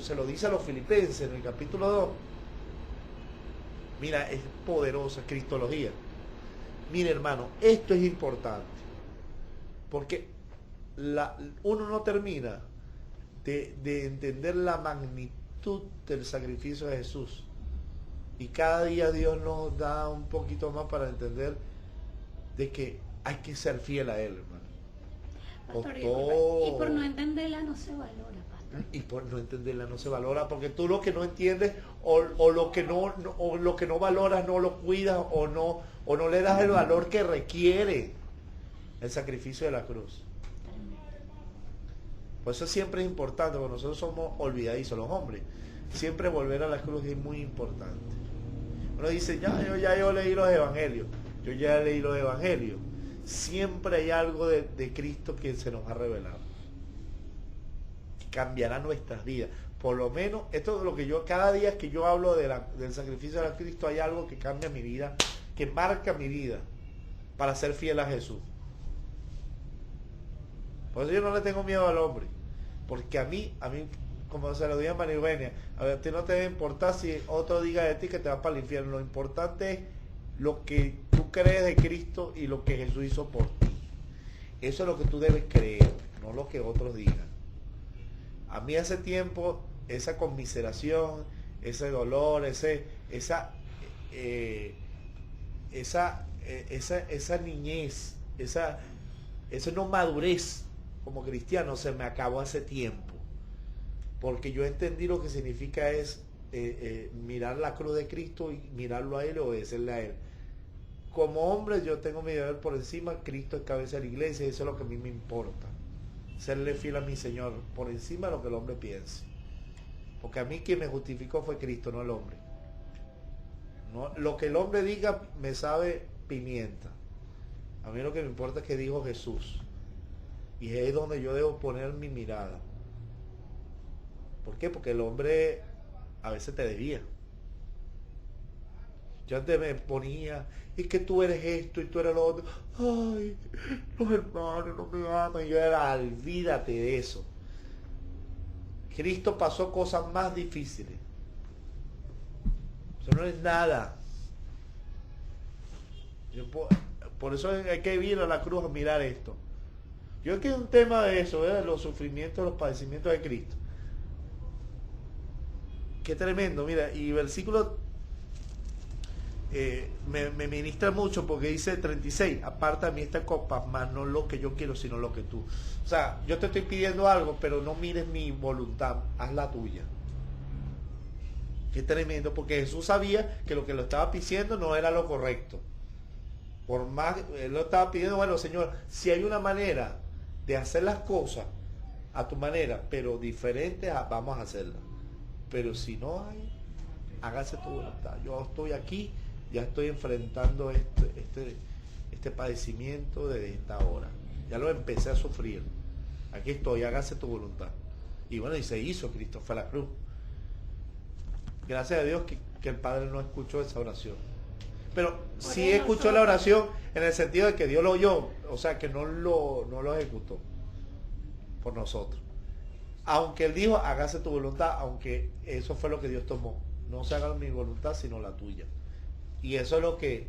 se lo dice a los filipenses en el capítulo 2. Mira, es poderosa cristología. Mira, hermano, esto es importante, porque uno no termina de entender la magnitud del sacrificio de Jesús, y cada día Dios nos da un poquito más para entender de que hay que ser fiel a Él, hermano. Pastor, y por no entenderla no se valora, pastor. Y por no entenderla no se valora, porque tú lo que no entiendes o lo que no valoras, no lo cuidas, o no le das el valor que requiere el sacrificio de la cruz. Por eso siempre es importante, porque nosotros somos olvidadizos los hombres. Siempre volver a la cruz es muy importante. Uno dice: yo leí los evangelios. Yo ya leí los evangelios. Siempre hay algo de Cristo que se nos ha revelado, que cambiará nuestras vidas. Por lo menos, esto es lo que cada día que yo hablo del sacrificio de Cristo, hay algo que cambia mi vida, que marca mi vida para ser fiel a Jesús. Por eso yo no le tengo miedo al hombre, porque a mí, como se lo digo a Manirvenia, a ti no te debe importar si otro diga de ti que te vas para el infierno. Lo importante es lo que tú crees de Cristo y lo que Jesús hizo por ti. Eso es lo que tú debes creer, no lo que otros digan. A mí hace tiempo esa conmiseración, ese dolor, esa niñez, esa no madurez como cristiano se me acabó hace tiempo, porque yo entendí lo que significa es mirar la cruz de Cristo y mirarlo a Él y obedecerle a Él. Como hombre yo tengo mi deber por encima. Cristo es cabeza de la iglesia, y eso es lo que a mí me importa, serle fiel a mi Señor por encima de lo que el hombre piense, porque a mí quien me justificó fue Cristo, no el hombre. No, lo que el hombre diga me sabe pimienta. A mí lo que me importa es que dijo Jesús, y es donde yo debo poner mi mirada. ¿Por qué? Porque el hombre a veces te desvía. Yo antes me ponía: es que tú eres esto y tú eres lo otro. Ay, los hermanos no me aman. Y yo era: olvídate de eso. Cristo pasó cosas más difíciles. Eso no es nada. Por eso hay que ir a la cruz a mirar esto. Yo creo que es un tema de eso, ¿verdad? Los sufrimientos, los padecimientos de Cristo. Qué tremendo, mira, y versículo me ministra mucho porque dice 36, aparta de mí esta copa, mas no lo que yo quiero, sino lo que tú. O sea, yo te estoy pidiendo algo, pero no mires mi voluntad, haz la tuya. Qué tremendo, porque Jesús sabía que lo que lo estaba pidiendo no era lo correcto. Por más, él lo estaba pidiendo, bueno, Señor, si hay una manera de hacer las cosas a tu manera, pero diferente, vamos a hacerla. Pero si no hay, hágase tu voluntad. Yo estoy aquí, ya estoy enfrentando este padecimiento desde esta hora. Ya lo empecé a sufrir. Aquí estoy, hágase tu voluntad. Y bueno, y se hizo, Cristo fue a la cruz. Gracias a Dios que el Padre no escuchó esa oración. Pero sí escuchó la oración en el sentido de que Dios lo oyó, o sea que no lo ejecutó por nosotros. Aunque Él dijo, hágase tu voluntad, aunque eso fue lo que Dios tomó. No se haga mi voluntad, sino la tuya. Y eso es lo que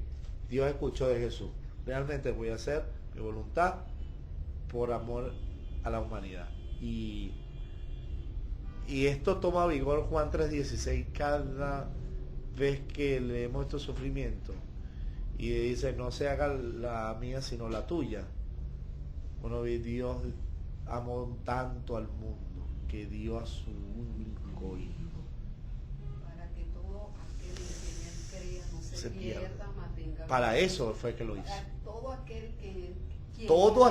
Dios escuchó de Jesús. Realmente voy a hacer mi voluntad por amor a la humanidad. Y esto toma vigor Juan 3:16 cada vez que leemos estos sufrimientos. Y dice, no se haga la mía sino la tuya. Bueno, Dios amó tanto al mundo que dio a su único hijo. Para que todo aquel en él crea no se pierda, mas tenga vida. Para eso fue que lo hizo. Todo aquel que Todo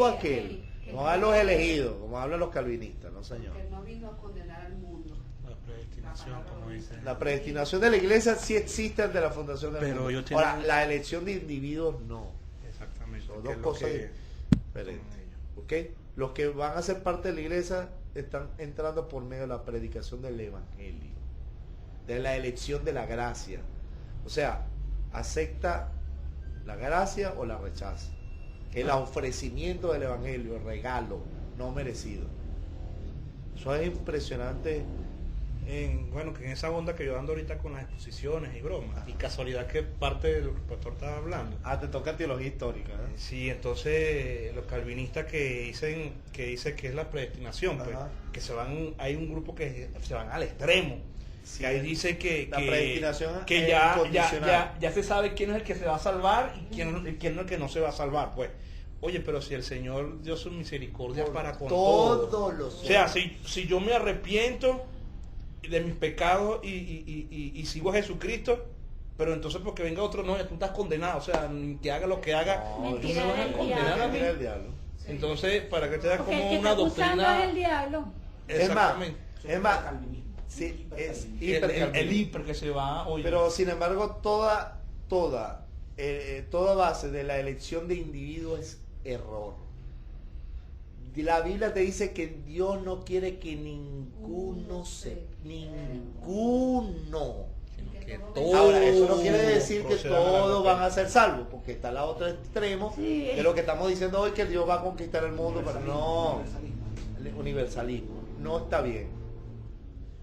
aquel. No a los elegidos, como hablan los calvinistas, no señor. Que no vino a condenar al mundo. La predestinación, como dice. La predestinación de la iglesia sí existe desde la fundación del Pero mundo. ellos tienen- Ahora, la elección de individuos no. Exactamente. Son que dos es lo cosas que- diferentes. ¿Ok? Los que van a ser parte de la iglesia están entrando por medio de la predicación del evangelio, de la elección de la gracia. O sea, acepta la gracia o la rechaza. El ofrecimiento del evangelio, el regalo no merecido. Eso es impresionante. Bueno, que en esa onda que yo ando ahorita con las exposiciones y bromas, y casualidad que parte de lo que el pastor estaba hablando. Te toca teología histórica, ¿eh? Sí, entonces los calvinistas que dicen que es la predestinación, pues, Ajá. que hay un grupo que se van al extremo. Sí. Que ahí dice La predestinación que es incondicional. ya se sabe quién es el que se va a salvar y quién es el que no se va a salvar, pues. Oye, pero si el Señor dio su misericordia para con todos los o sea, si yo me arrepiento de mis pecados y sigo a Jesucristo, pero entonces porque venga otro, no, tú estás condenado, o sea, ni que haga lo que haga, No, tú me vas a del condenar a mí. Mentira del diablo. Entonces, para que te das Porque el como que una está acusando doctrina. es el diablo. Exactamente. Es más, sí, es El hipercalvinismo. hiper que se va, oye. Pero sin embargo, toda base de la elección de individuos es error. La Biblia te dice que Dios no quiere que ninguno ninguno. que Ahora, eso no quiere decir que procedan a la todos gloria. van a ser salvos, porque está el otro extremo, Sí. de lo que estamos diciendo hoy, que Dios va a conquistar el mundo, pero no, el universalismo, no está bien.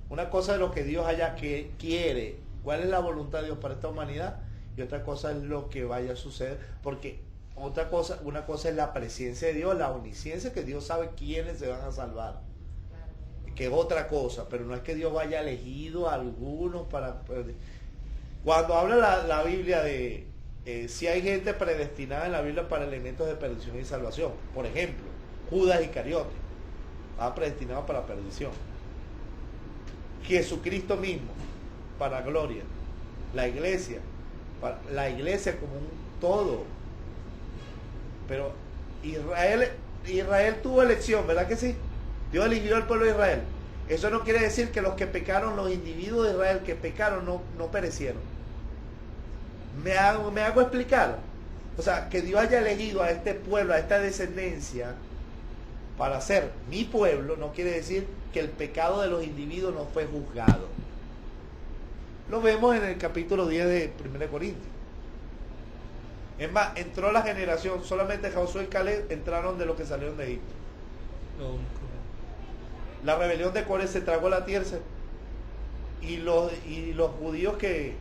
Una cosa es lo que Dios haya que quiere, cuál es la voluntad de Dios para esta humanidad, y otra cosa es lo que vaya a suceder, porque una cosa es la presencia de Dios, la omnisciencia, que Dios sabe quiénes se van a salvar, que es otra cosa, pero no es que Dios vaya elegido a algunos para... Cuando habla la Biblia de si hay gente predestinada en la Biblia para elementos de perdición y salvación, por ejemplo, Judas Iscariote, estaba predestinado para perdición. Jesucristo mismo, para gloria. La iglesia como un todo. Pero Israel tuvo elección, ¿verdad que sí? Dios eligió al pueblo de Israel. Eso no quiere decir que los que pecaron, los individuos de Israel que pecaron, no perecieron. ¿Me hago explicar? O sea, que Dios haya elegido a este pueblo, a esta descendencia, para ser mi pueblo, no quiere decir que el pecado de los individuos no fue juzgado. Lo vemos en el capítulo 10 de 1 Corintios. Es más, entró la generación, solamente Josué y Caleb entraron de los que salieron de Egipto. Lo único. La rebelión de Coré se tragó la tierra, y los judíos que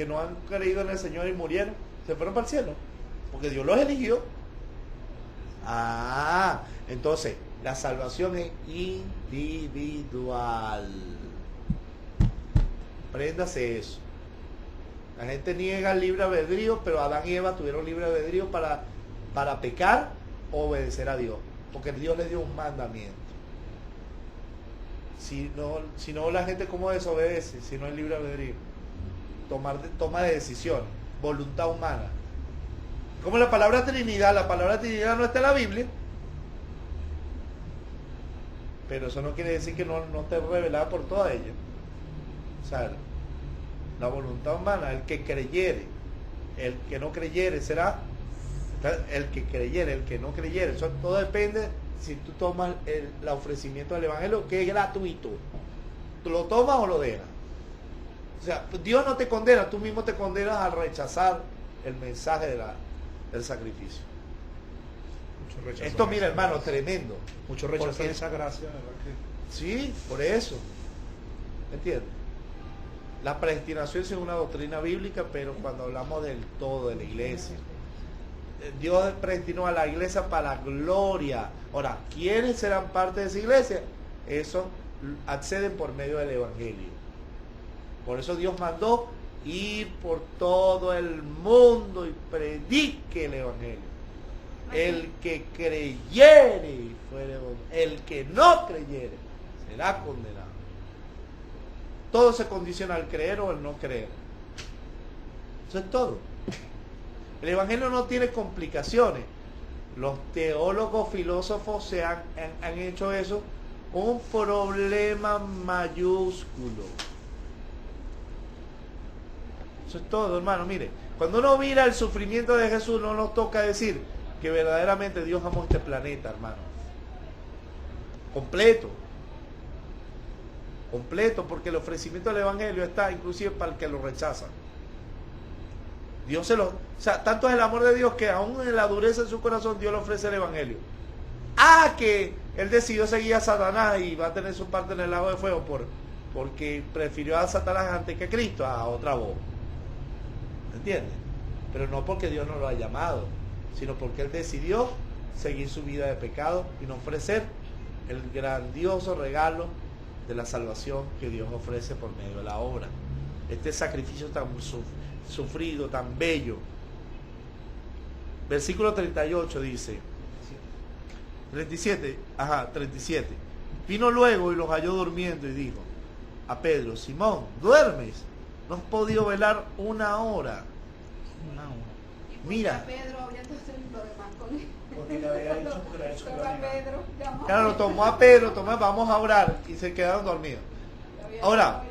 no han creído en el Señor y murieron, se fueron para el cielo, porque Dios los eligió. Entonces, la salvación es individual. Préndase eso. La gente niega el libre albedrío, pero Adán y Eva tuvieron libre albedrío para pecar o obedecer a Dios, porque Dios les dio un mandamiento. Si no la gente cómo desobedece, si no hay libre albedrío, toma de decisión, voluntad humana. Como la palabra Trinidad no está en la Biblia, pero eso no quiere decir que no esté revelada por toda ella. O sea, la voluntad humana, el que creyere, el que no creyere será, el que creyere, el que no creyere, eso todo depende si tú tomas el ofrecimiento del Evangelio, que es gratuito. ¿Tú lo tomas o lo dejas? O sea, Dios no te condena, tú mismo te condenas al rechazar el mensaje del sacrificio. Esto, mira, hermano, tremendo. Mucho rechazo de esa gracia, ¿verdad? Sí, por eso. ¿Me entiendes? La predestinación es una doctrina bíblica, pero cuando hablamos del todo de la iglesia, Dios predestinó a la iglesia para la gloria. Ahora, ¿quiénes serán parte de esa iglesia? Eso acceden por medio del Evangelio. Por eso Dios mandó ir por todo el mundo y predique el Evangelio. El que creyere, el que no creyere, será condenado. Todo se condiciona al creer o al no creer. Eso es todo. El Evangelio no tiene complicaciones. Los teólogos, filósofos han hecho eso un problema mayúsculo. Eso es todo, hermano. Mire, cuando uno mira el sufrimiento de Jesús, no nos toca decir que verdaderamente Dios amó este planeta, hermano. Completo, porque el ofrecimiento del Evangelio está inclusive para el que lo rechaza. Dios o sea, tanto es el amor de Dios que aún en la dureza de su corazón Dios le ofrece el Evangelio. Que él decidió seguir a Satanás y va a tener su parte en el lago de fuego porque prefirió a Satanás antes que a Cristo, a otra voz. ¿Entiendes? Pero no porque Dios no lo ha llamado, sino porque él decidió seguir su vida de pecado y no ofrecer el grandioso regalo de la salvación que Dios ofrece por medio de la obra. Este sacrificio tan sufrido, tan bello. Versículo 38 dice, 37. Vino luego y los halló durmiendo y dijo a Pedro: Simón, ¿duermes? ¿No has podido velar una hora? Mira. Pedro había hecho lo demás con él. Porque le había dicho que era eso. Claro, lo tomó a Pedro, vamos a orar, y se quedaron dormidos. Ahora,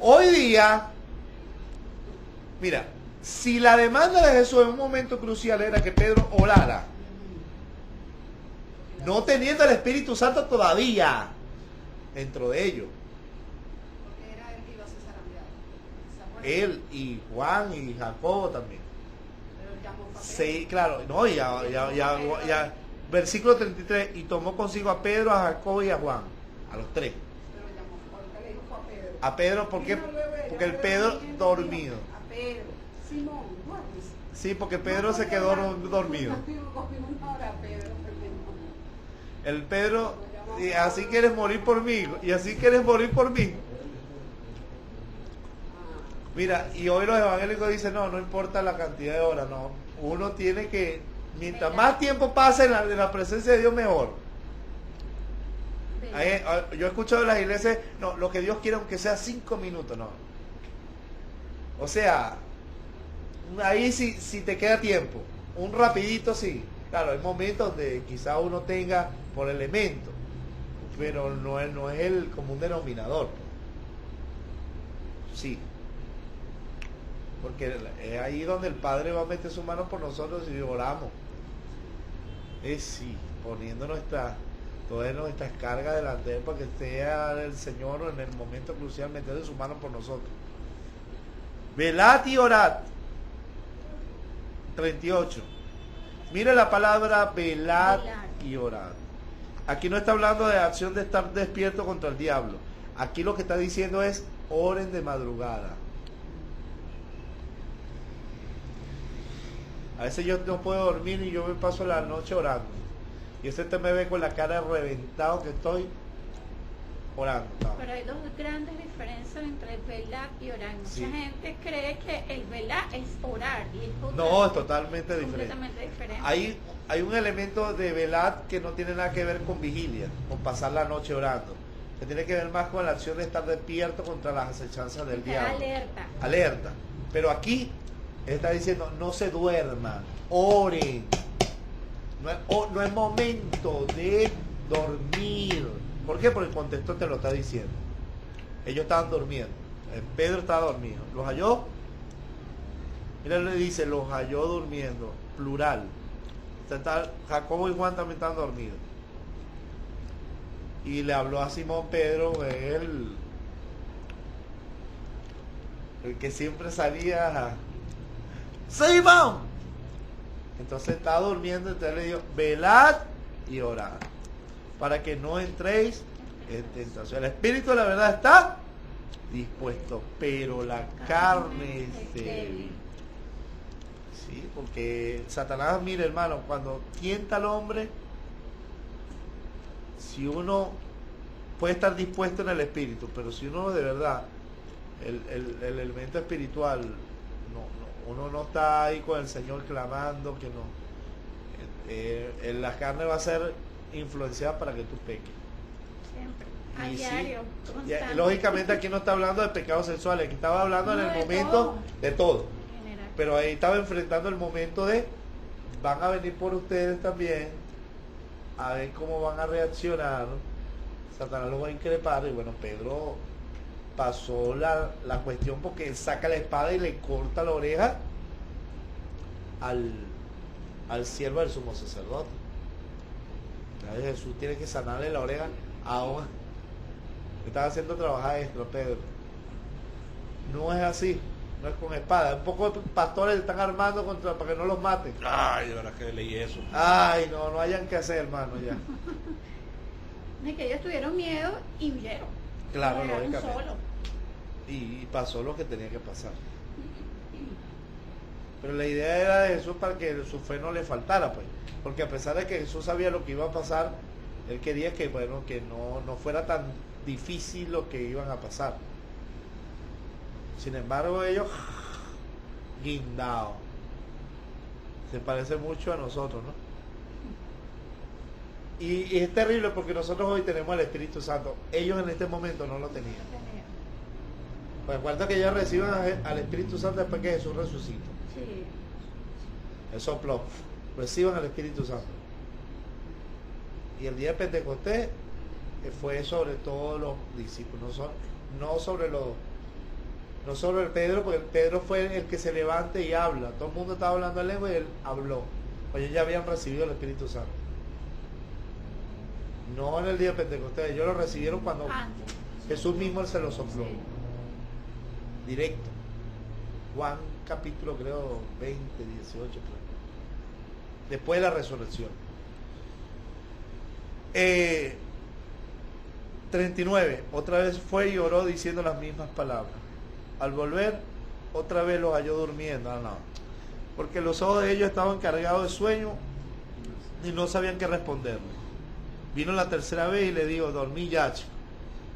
hoy día, mira, si la demanda de Jesús en un momento crucial era que Pedro orara, no teniendo el Espíritu Santo todavía dentro de ellos, Porque era él que iba a ser zarandeado. él y Juan y Jacobo también. Pero él llamó a Pedro. Sí, claro, no, ya, versículo 33, y tomó consigo a Pedro, a Jacobo y a Juan, a los tres. Pero llamó, porque le dijo a Pedro. A Pedro, ¿por qué? Porque el Pedro dormido. A Pedro, Simón, duermes. Sí, porque Pedro se quedó dormido. El Pedro, y así quieres morir por mí, Mira, y hoy los evangélicos dicen, no importa la cantidad de horas, no. Uno tiene que, mientras más tiempo pase en la presencia de Dios, mejor. Yo he escuchado en las iglesias, no, lo que Dios quiere aunque sea 5 minutos, no. O sea, ahí si te queda tiempo, un rapidito sí. Claro, hay momentos donde quizá uno tenga por elemento, pero no es el común denominador. Sí. Porque es ahí donde el Padre va a meter su mano por nosotros y oramos. Sí, poniendo todas nuestras cargas delante de él para que sea el Señor en el momento crucial metiendo su mano por nosotros. Velad y orad. 38. Mire la palabra velad y orad. Aquí no está hablando de acción de estar despierto contra el diablo. Aquí lo que está diciendo es oren de madrugada. A veces yo no puedo dormir y yo me paso la noche orando. Y usted me ve con la cara reventado que estoy orando. Pero hay dos grandes diferencias entre el velar y orar. Mucha Sí. gente cree que el velar es orar y es No, es totalmente diferente. completamente diferente. Hay un elemento de velar que no tiene nada que ver con vigilia, con pasar la noche orando. Que tiene que ver más con la acción de estar despierto contra las acechanzas del Estar diablo. alerta. Alerta. Pero aquí está diciendo, no se duerman, oren. No es momento de dormir. ¿Por qué? Porque el contexto te lo está diciendo. Ellos estaban durmiendo. Pedro estaba dormido. ¿Los halló? Mira, le dice, los halló durmiendo. Plural. Jacobo y Juan también estaban dormidos. Y le habló a Simón Pedro, el que siempre salía. ¡Simón! Entonces estaba durmiendo, entonces le dijo, velad y orad, para que no entréis en tentación. El espíritu de la verdad está dispuesto, pero la carne es débil. Sí, porque Satanás, mire hermano, cuando tienta al hombre, si uno puede estar dispuesto en el espíritu, pero si uno de verdad, el elemento espiritual, uno no está ahí con el Señor clamando, que no, la carne va a ser influenciada para que tú peques. Siempre. A Y sí, diario. Constante. lógicamente aquí no está hablando de pecados sexuales, aquí estaba hablando No, en el de momento todo. de todo. En general. Pero ahí estaba enfrentando el momento de, van a venir por ustedes también, a ver cómo van a reaccionar. Satanás los va a increpar, y bueno, Pedro pasó la cuestión porque él saca la espada y le corta la oreja al siervo del sumo sacerdote. Entonces Jesús tiene que sanarle la oreja a un... Estaba haciendo trabajar extra, Pedro. No es así, no es con espada. Un poco de pastores están armando para que no los maten. Ay, de verdad que leí eso. Ay, no hayan que hacer, hermano, ya. Es que ellos tuvieron miedo y huyeron. Claro, Llegaron lógicamente. solos. Y pasó lo que tenía que pasar. Pero la idea era de Jesús para que su fe no le faltara, pues. Porque a pesar de que Jesús sabía lo que iba a pasar, él quería que, bueno, que no fuera tan difícil lo que iban a pasar. Sin embargo, ellos guindados. Se parece mucho a nosotros, ¿no? Y es terrible porque nosotros hoy tenemos el Espíritu Santo. Ellos en este momento no lo tenían. Pues recuerda que ellos reciben al Espíritu Santo después que Jesús resucita. Sí. El soplo. Reciban al Espíritu Santo. Y el día de Pentecostés fue sobre todos los discípulos, no sobre el Pedro, porque el Pedro fue el que se levanta y habla. Todo el mundo estaba hablando en lengua y él habló. Pues ellos ya habían recibido el Espíritu Santo. No en el día de Pentecostés, ellos lo recibieron cuando Antes. Jesús mismo se lo sopló. Sí. Directo. Juan capítulo creo 20, 18. Después de la resurrección. 39. Otra vez fue y oró diciendo las mismas palabras. Al volver, otra vez los halló durmiendo. No. Porque los ojos de ellos estaban cargados de sueño y no sabían qué responderle. Vino la tercera vez y le dijo, dormí ya, chico.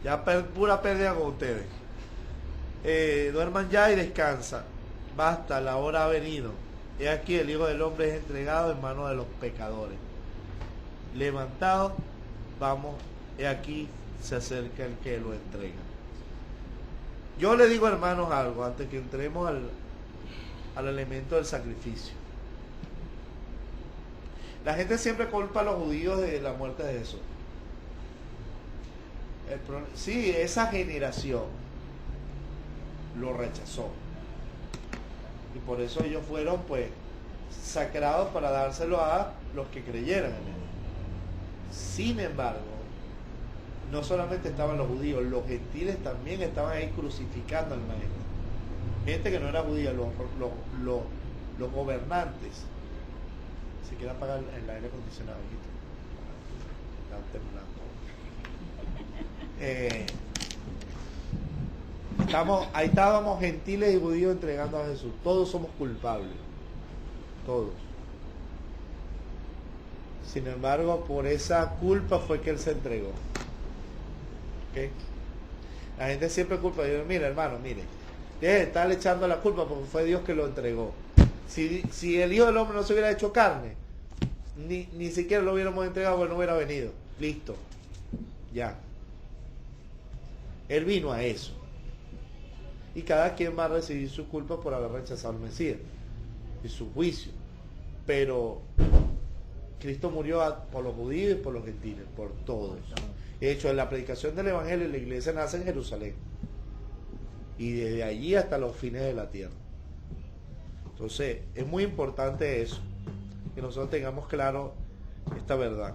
Ya pura pérdida con ustedes. Duerman ya y descansa. Basta, la hora ha venido. He aquí el Hijo del Hombre es entregado en manos de los pecadores. Levantado, vamos, he aquí se acerca el que lo entrega. Yo le digo, hermanos, algo antes que entremos al elemento del sacrificio. La gente siempre culpa a los judíos de la muerte de Jesús. Sí, esa generación lo rechazó. Y por eso ellos fueron, pues, sacrados para dárselo a los que creyeran en él. Sin embargo, no solamente estaban los judíos, los gentiles también estaban ahí crucificando al maestro. Gente que no era judía, los gobernantes. Si quiere apagar el aire acondicionado, está temblando. Ahí estábamos gentiles y judíos entregando a Jesús. Todos somos culpables. todos. Sin embargo, por esa culpa fue que Él se entregó. ¿Okay? La gente siempre culpa. Yo digo, mira hermano, mire, deje de estarle echando la culpa porque fue Dios que lo entregó. Si el Hijo del Hombre no se hubiera hecho carne, ni siquiera lo hubiéramos entregado, porque no hubiera venido. Listo. Ya. Él vino a eso. Y cada quien va a recibir su culpa por haber rechazado al Mesías y su juicio. Pero Cristo murió por los judíos y por los gentiles, por todos. De hecho, en la predicación del Evangelio, la iglesia nace en Jerusalén. Y desde allí hasta los fines de la tierra. Entonces, es muy importante eso, que nosotros tengamos claro esta verdad.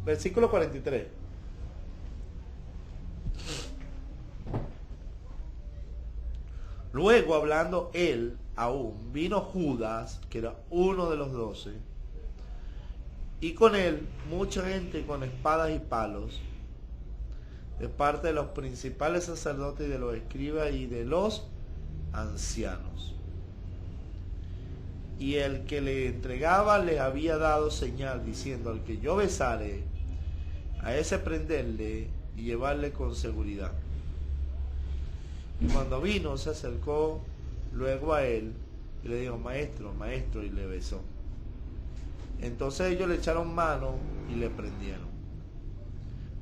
Versículo 43. Luego, hablando él aún, vino Judas, que era uno de los 12, y con él mucha gente con espadas y palos, de parte de los principales sacerdotes y de los escribas y de los ancianos. Y el que le entregaba le había dado señal, diciendo: al que yo besare, a ese prenderle y llevarle con seguridad. Y cuando vino, se acercó luego a él y le dijo: maestro, maestro, y le besó. Entonces ellos le echaron mano y le prendieron.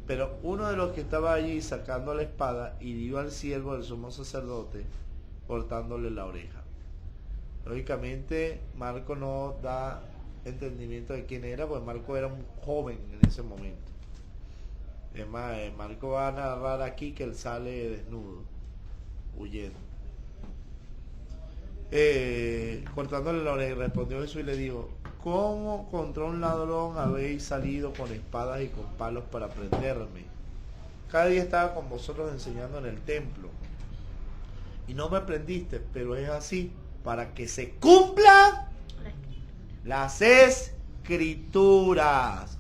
Pero uno de los que estaba allí, sacando la espada, hirió al siervo del sumo sacerdote, cortándole la oreja. Lógicamente, Marco no da entendimiento de quién era, porque Marco era un joven en ese momento. Es más, Marco va a narrar aquí que él sale desnudo, huyendo. Cortándole la oreja, respondió Jesús y le dijo: ¿cómo contra un ladrón habéis salido con espadas y con palos para prenderme? Cada día estaba con vosotros enseñando en el templo, y no me prendiste, pero es así, para que se cumplan las escrituras.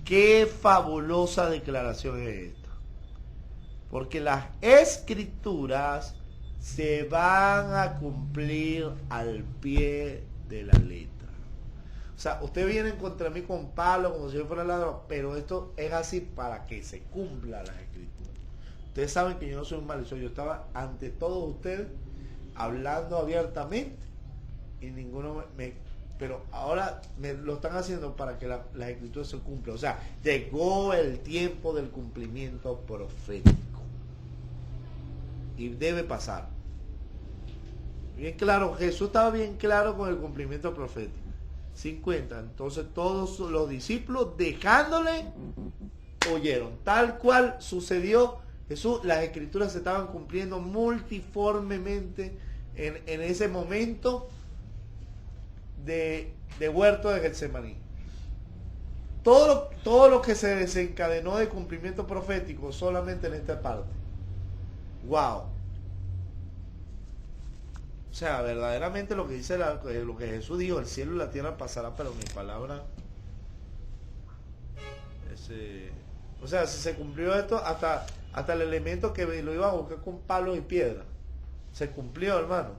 Qué fabulosa declaración es esta. Porque las escrituras se van a cumplir al pie de la letra. O sea, ustedes vienen contra mí con palo, como si yo fuera ladrón, pero esto es así para que se cumplan las escrituras. Ustedes saben que yo no soy un malicioso, yo estaba ante todos ustedes hablando abiertamente y ninguno pero ahora me lo están haciendo para que las escrituras se cumplan. O sea, llegó el tiempo del cumplimiento profético y debe pasar. Bien claro, Jesús estaba bien claro con el cumplimiento profético. 50. Entonces todos los discípulos, dejándole, oyeron. Tal cual sucedió Jesús, las escrituras se estaban cumpliendo multiformemente en ese momento de huerto de Getsemaní. Todo lo que se desencadenó de cumplimiento profético solamente en esta parte. Wow. O sea, verdaderamente lo que dice lo que Jesús dijo: el cielo y la tierra pasará, pero mi palabra o sea, si se cumplió esto, hasta el elemento que lo iba a buscar con palos y piedras se cumplió, hermano.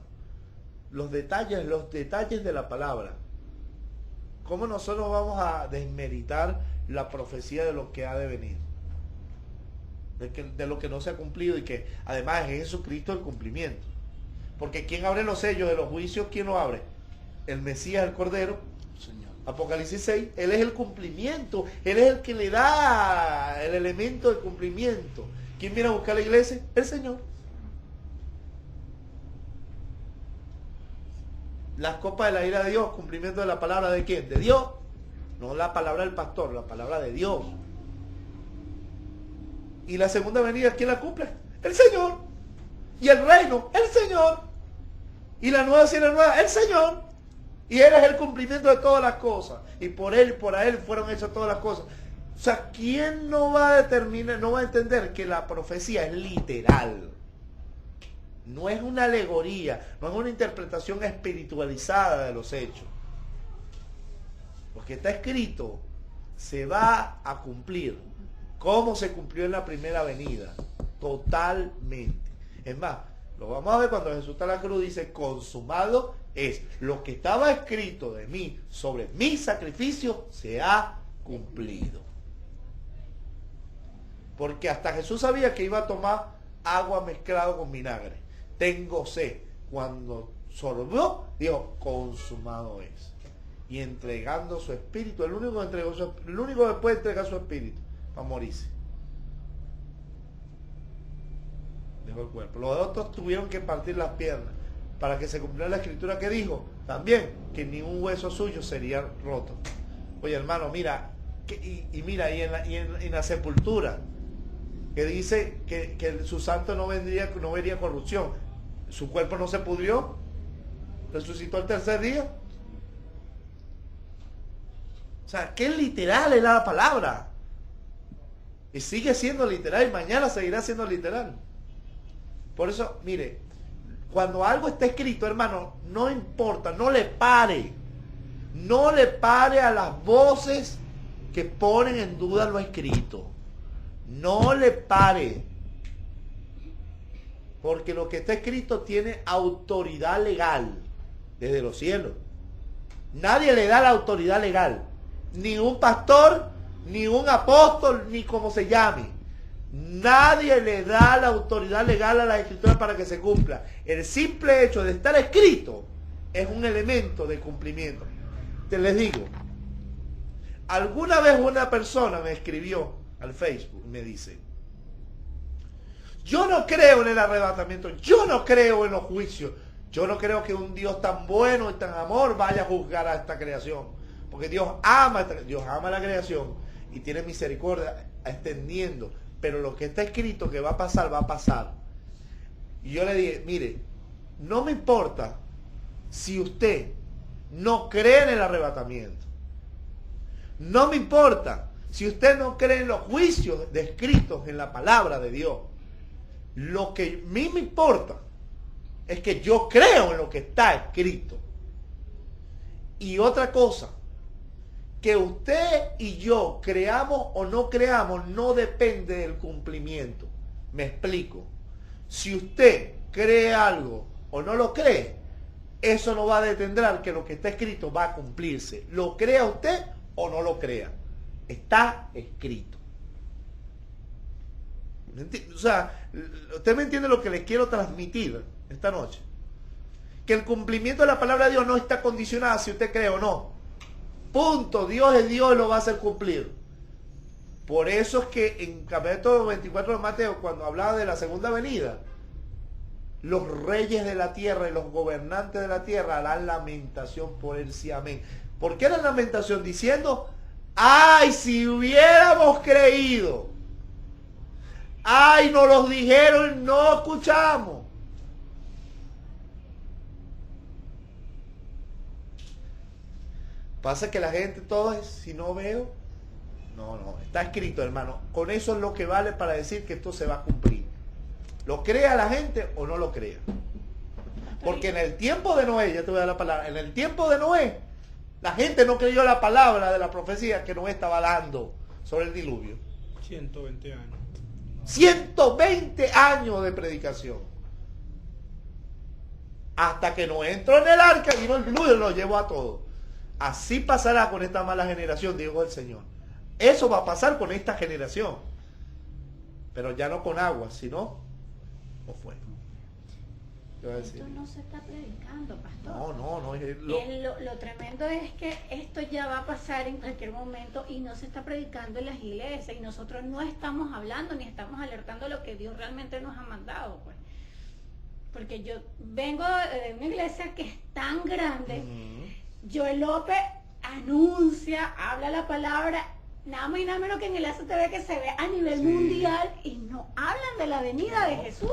Los detalles de la palabra. ¿Cómo nosotros vamos a desmeritar la profecía de lo que ha de venir? De lo que no se ha cumplido, y que además es Jesucristo el cumplimiento. Porque ¿quién abre los sellos de los juicios? ¿Quién lo abre? El Mesías, el Cordero. Señor. Apocalipsis 6, Él es el cumplimiento. Él es el que le da el elemento de cumplimiento. ¿Quién viene a buscar la iglesia? El Señor. Las copas de la ira de Dios, cumplimiento de la palabra de ¿quién? De Dios. No la palabra del pastor, la palabra de Dios. Y la segunda venida, ¿quién la cumple? El Señor. Y el reino, el Señor. Y la nueva cielo nueva, el Señor. Y Él es el cumplimiento de todas las cosas. Y por Él fueron hechas todas las cosas. O sea, ¿quién no va a entender que la profecía es literal? No es una alegoría, no es una interpretación espiritualizada de los hechos. Lo que está escrito se va a cumplir. ¿Cómo se cumplió en la primera venida? Totalmente. Es más, lo vamos a ver cuando Jesús está en la cruz, dice: consumado es lo que estaba escrito de mí sobre mi sacrificio se ha cumplido. Porque hasta Jesús sabía que iba a tomar agua mezclada con vinagre. Tengo sed. Cuando sorbió, dijo, consumado es. Y entregando su espíritu, el único que puede entregar su espíritu para morirse. Dejó el cuerpo. Los otros tuvieron que partir las piernas para que se cumpliera la escritura que dijo también que ni un hueso suyo sería roto. Oye, hermano, mira, en la sepultura, que dice que su santo no vería corrupción. Su cuerpo no se pudrió, resucitó el tercer día. O sea, qué literal es la palabra. Y sigue siendo literal y mañana seguirá siendo literal. Por eso, mire, cuando algo está escrito, hermano, no importa, no le pare. No le pare a las voces que ponen en duda lo escrito. No le pare. Porque lo que está escrito tiene autoridad legal desde los cielos. Nadie le da la autoridad legal. Ni un pastor, ni un apóstol, ni como se llame. Nadie le da la autoridad legal a la escritura para que se cumpla. El simple hecho de estar escrito es un elemento de cumplimiento. Te les digo, alguna vez una persona me escribió al Facebook y me dice: yo no creo en el arrebatamiento, yo no creo en los juicios, yo no creo que un Dios tan bueno y tan amor vaya a juzgar a esta creación, porque Dios ama la creación y tiene misericordia extendiendo, pero lo que está escrito que va a pasar, va a pasar. Y yo le dije, mire, no me importa si usted no cree en el arrebatamiento, no me importa si usted no cree en los juicios descritos en la palabra de Dios. Lo que a mí me importa es que yo creo en lo que está escrito. Y otra cosa, que usted y yo creamos o no creamos no depende del cumplimiento. Me explico. Si usted cree algo o no lo cree, eso no va a detendrar que lo que está escrito va a cumplirse. Lo crea usted o no lo crea. Está escrito. O sea, usted me entiende lo que les quiero transmitir esta noche. Que el cumplimiento de la palabra de Dios no está condicionado si usted cree o no. Punto. Dios es Dios y lo va a hacer cumplir. Por eso es que en capítulo 24 de Mateo, cuando hablaba de la segunda venida, los reyes de la tierra y los gobernantes de la tierra harán lamentación por él, sí, amén. ¿Por qué la lamentación? Diciendo, ay, si hubiéramos creído. Ay, nos los dijeron y no escuchamos. Pasa que la gente todo es, si no veo, no, está escrito, hermano. Con eso es lo que vale para decir que esto se va a cumplir. ¿Lo crea la gente o no lo crea? Porque en el tiempo de Noé, ya te voy a dar la palabra, en el tiempo de Noé, la gente no creyó la palabra de la profecía que Noé estaba dando sobre el diluvio. 120 años. 120 años de predicación. Hasta que Noé entró en el arca y vino el diluvio y lo llevó a todos. Así pasará con esta mala generación, dijo el Señor. Eso va a pasar con esta generación. Pero ya no con agua, sino con fuego. Esto no se está predicando, pastor. No. Lo tremendo es que esto ya va a pasar en cualquier momento y no se está predicando en las iglesias y nosotros no estamos hablando ni estamos alertando lo que Dios realmente nos ha mandado, pues. Porque yo vengo de una iglesia que es tan grande. Joel López anuncia, habla la palabra, nada más y nada menos que en el ACTV que se ve a nivel mundial y no hablan de la venida de Jesús.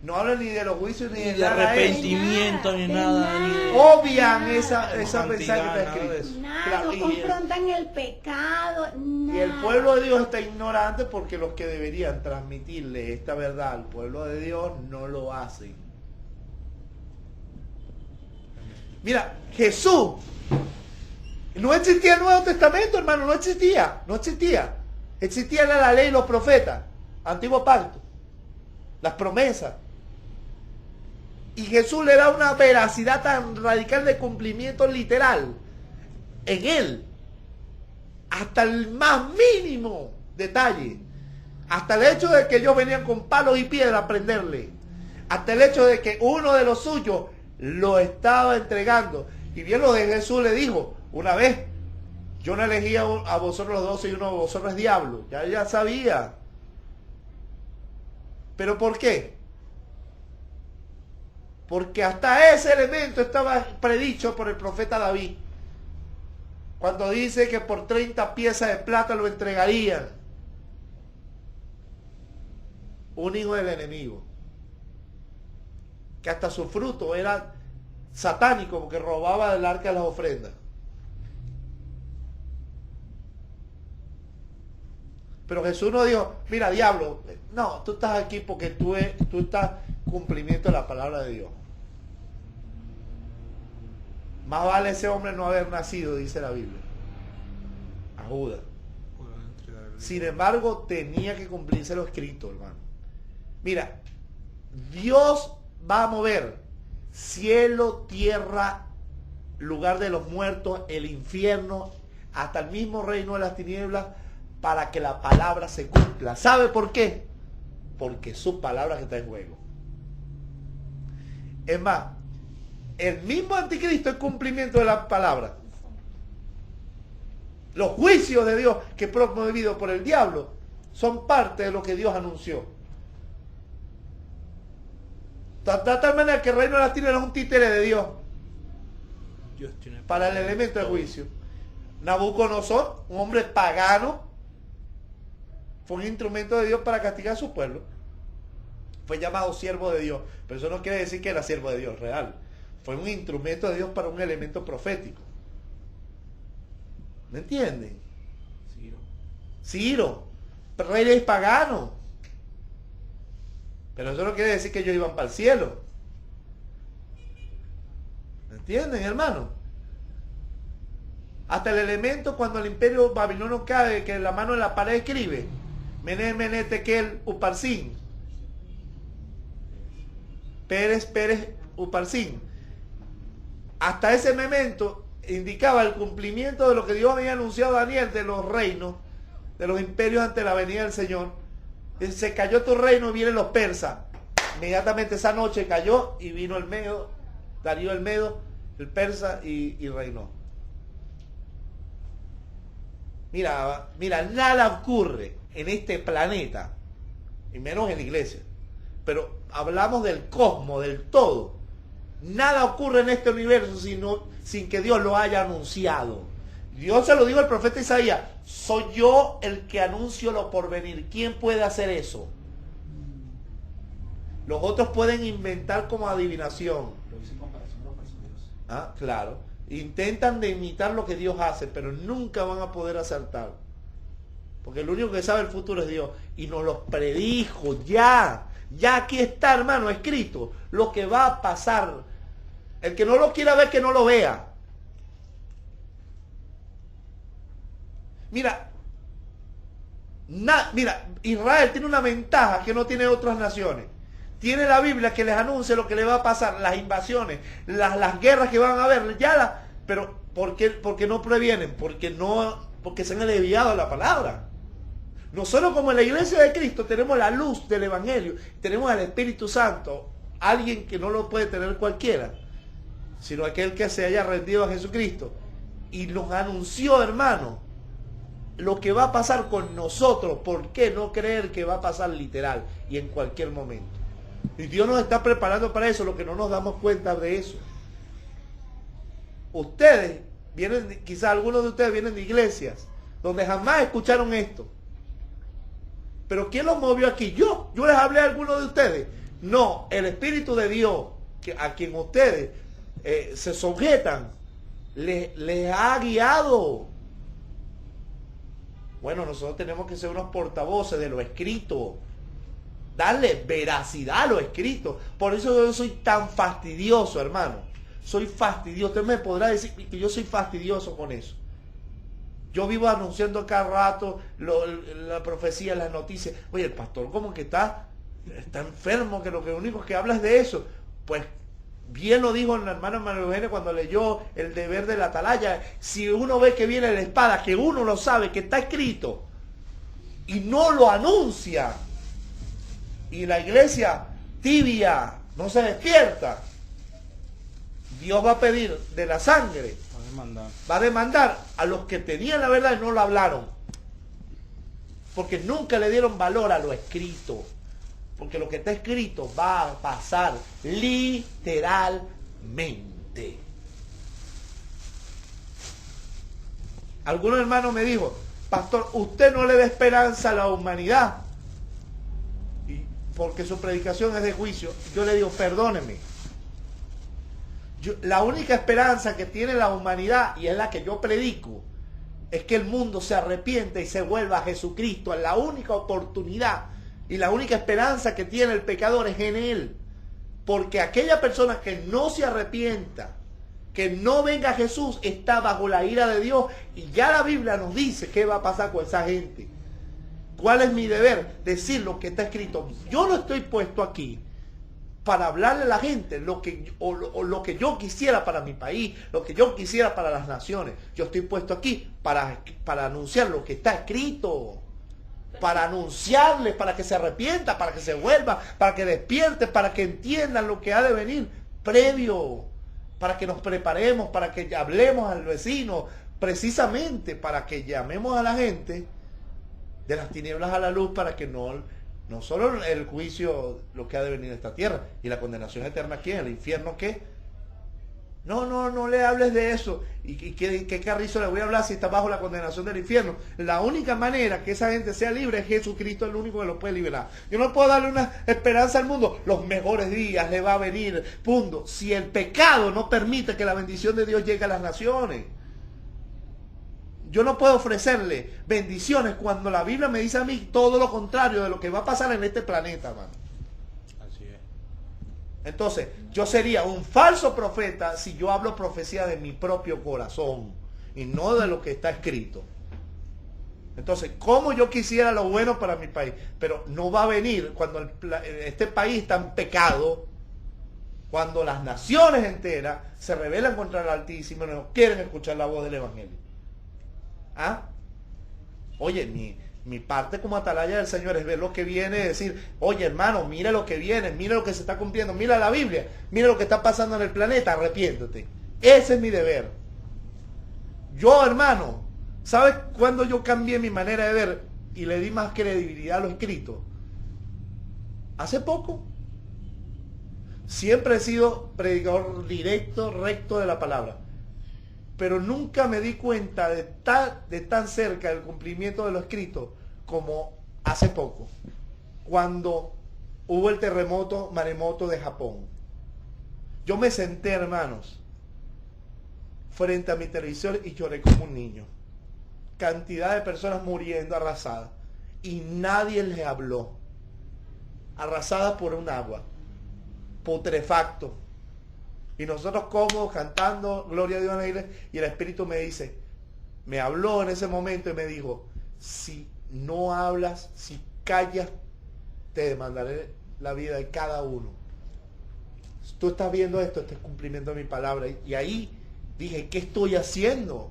No hablan ni de los juicios ni de arrepentimiento ni nada. Obvian esa mensaje que está escrito. Nada, no confrontan el pecado, nada. Y el pueblo de Dios está ignorante porque los que deberían transmitirle esta verdad al pueblo de Dios no lo hacen. Mira, Jesús no existía el Nuevo Testamento, hermano, no existía. Existía la ley y los profetas, antiguo pacto, las promesas. Y Jesús le da una veracidad tan radical de cumplimiento literal en él, hasta el más mínimo detalle, hasta el hecho de que ellos venían con palos y piedras a prenderle, hasta el hecho de que uno de los suyos lo estaba entregando. Y bien lo de Jesús le dijo una vez: yo no elegí a vosotros los 12 y uno de vosotros es diablo. Ya sabía. ¿Pero por qué? Porque hasta ese elemento estaba predicho por el profeta David, cuando dice que por 30 piezas de plata lo entregarían un hijo del enemigo, que hasta su fruto era satánico porque robaba del arca de las ofrendas. Pero Jesús no dijo: mira, diablo, no, tú estás aquí porque tú estás cumplimiento de la palabra de Dios. Más vale ese hombre no haber nacido, dice la Biblia, a Judas. Sin embargo, tenía que cumplirse lo escrito, hermano. Mira, Dios va a mover cielo, tierra, lugar de los muertos, el infierno, hasta el mismo reino de las tinieblas, para que la palabra se cumpla. ¿Sabe por qué? Porque es su palabra que está en juego. Es más, el mismo anticristo es cumplimiento de la palabra. Los juicios de Dios que promovidos por el diablo son parte de lo que Dios anunció. De tal manera que el reino de las tinieblas es un títere de Dios para el elemento de juicio. Nabucodonosor, un hombre pagano, fue un instrumento de Dios para castigar a su pueblo. Fue llamado siervo de Dios, pero eso no quiere decir que era siervo de Dios real. Fue un instrumento de Dios para un elemento profético. ¿Me entienden? Ciro, reyes paganos. Pero eso no quiere decir que ellos iban para el cielo. ¿Me entienden, hermano? Hasta el elemento cuando el imperio babilonio cae, que la mano en la pared escribe Mené, Mené, Tekel, Uparsin. Pérez, Uparsin. Hasta ese momento indicaba el cumplimiento de lo que Dios había anunciado a Daniel de los reinos, de los imperios ante la venida del Señor. Se cayó tu reino y vienen los persas. Inmediatamente esa noche cayó y vino el Medo, Darío el Medo, el persa y reinó. Mira, nada ocurre en este planeta, y menos en la iglesia, pero hablamos del cosmos, del todo. Nada ocurre en este universo sin que Dios lo haya anunciado. Dios se lo dijo al profeta Isaías: soy yo el que anuncio lo por venir. ¿Quién puede hacer eso? Los otros pueden inventar como adivinación. Ah, claro. Intentan de imitar lo que Dios hace, pero nunca van a poder acertar. Porque el único que sabe el futuro es Dios. Y nos lo predijo ya. Ya aquí está, hermano, escrito lo que va a pasar. El que no lo quiera ver, que no lo vea. Mira, Israel tiene una ventaja que no tiene otras naciones. Tiene la Biblia que les anuncia lo que le va a pasar, las invasiones, las guerras que van a haber, pero ¿por qué no previenen? Porque se han desviado de la palabra. Nosotros como en la iglesia de Cristo tenemos la luz del Evangelio, tenemos al Espíritu Santo, alguien que no lo puede tener cualquiera, sino aquel que se haya rendido a Jesucristo. Y nos anunció, hermano, lo que va a pasar con nosotros. ¿Por qué no creer que va a pasar literal y en cualquier momento? Y Dios nos está preparando para eso, lo que no nos damos cuenta de eso. Ustedes vienen, quizás algunos de ustedes vienen de iglesias donde jamás escucharon esto. Pero ¿quién los movió aquí? Yo les hablé a algunos de ustedes. No, el Espíritu de Dios, a quien ustedes se sujetan, les ha guiado. Bueno, nosotros tenemos que ser unos portavoces de lo escrito. Darle veracidad a lo escrito. Por eso yo soy tan fastidioso, hermano. Soy fastidioso. Usted me podrá decir que yo soy fastidioso con eso. Yo vivo anunciando cada rato la profecía, las noticias. Oye, el pastor como que está enfermo, que lo único que habla es de eso. Pues Bien lo dijo el hermano Manuel Eugenio cuando leyó el deber de la atalaya. Si uno ve que viene la espada, que uno lo sabe, que está escrito, y no lo anuncia, y la iglesia tibia no se despierta, Dios va a pedir de la sangre, va a demandar a los que tenían la verdad y no lo hablaron, porque nunca le dieron valor a lo escrito, porque lo que está escrito va a pasar literalmente. Algunos hermanos me dijo, pastor, usted no le da esperanza a la humanidad, porque su predicación es de juicio. Yo le digo, perdóneme. La única esperanza que tiene la humanidad, y es la que yo predico, es que el mundo se arrepiente y se vuelva a Jesucristo. Es la única oportunidad y la única esperanza que tiene el pecador es en Él. Porque aquella persona que no se arrepienta, que no venga a Jesús, está bajo la ira de Dios. Y ya la Biblia nos dice qué va a pasar con esa gente. ¿Cuál es mi deber? Decir lo que está escrito. Yo no estoy puesto aquí para hablarle a la gente lo que yo quisiera para mi país, lo que yo quisiera para las naciones. Yo estoy puesto aquí para anunciar lo que está escrito, para anunciarles, para que se arrepienta, para que se vuelva, para que despierte, para que entiendan lo que ha de venir previo, para que nos preparemos, para que hablemos al vecino, precisamente para que llamemos a la gente de las tinieblas a la luz, para que no solo el juicio, lo que ha de venir a esta tierra, y la condenación eterna, ¿qué? ¿El infierno qué? No le hables de eso. ¿Y qué carrizo le voy a hablar si está bajo la condenación del infierno? La única manera que esa gente sea libre es Jesucristo, el único que lo puede liberar. Yo no puedo darle una esperanza al mundo. Los mejores días le va a venir, punto. Si el pecado no permite que la bendición de Dios llegue a las naciones. Yo no puedo ofrecerle bendiciones cuando la Biblia me dice a mí todo lo contrario de lo que va a pasar en este planeta, hermano. Así es. Entonces, yo sería un falso profeta si yo hablo profecía de mi propio corazón y no de lo que está escrito. Entonces, como yo quisiera lo bueno para mi país, pero no va a venir cuando este país está en pecado, cuando las naciones enteras se rebelan contra el Altísimo y no quieren escuchar la voz del Evangelio. ¿Ah? Oye, mi parte como atalaya del Señor es ver lo que viene, decir, oye hermano, mira lo que viene, mira lo que se está cumpliendo, mira la Biblia, mira lo que está pasando en el planeta, arrepiéntete. Ese es mi deber. Yo, hermano, ¿sabes cuándo yo cambié mi manera de ver y le di más credibilidad a lo escrito? Hace poco. Siempre he sido predicador directo, recto de la palabra, pero nunca me di cuenta de tan cerca del cumplimiento de lo escrito como hace poco, cuando hubo el maremoto de Japón. Yo me senté, hermanos, frente a mi televisor y lloré como un niño. Cantidad de personas muriendo, arrasadas, y nadie les habló. Arrasadas por un agua, putrefacto. Y nosotros cómodos cantando gloria a Dios en la iglesia, y el Espíritu me habló en ese momento y me dijo, si no hablas, si callas, te demandaré la vida de cada uno. Si tú estás viendo esto, este es cumplimiento de mi palabra. Y ahí dije, ¿qué estoy haciendo?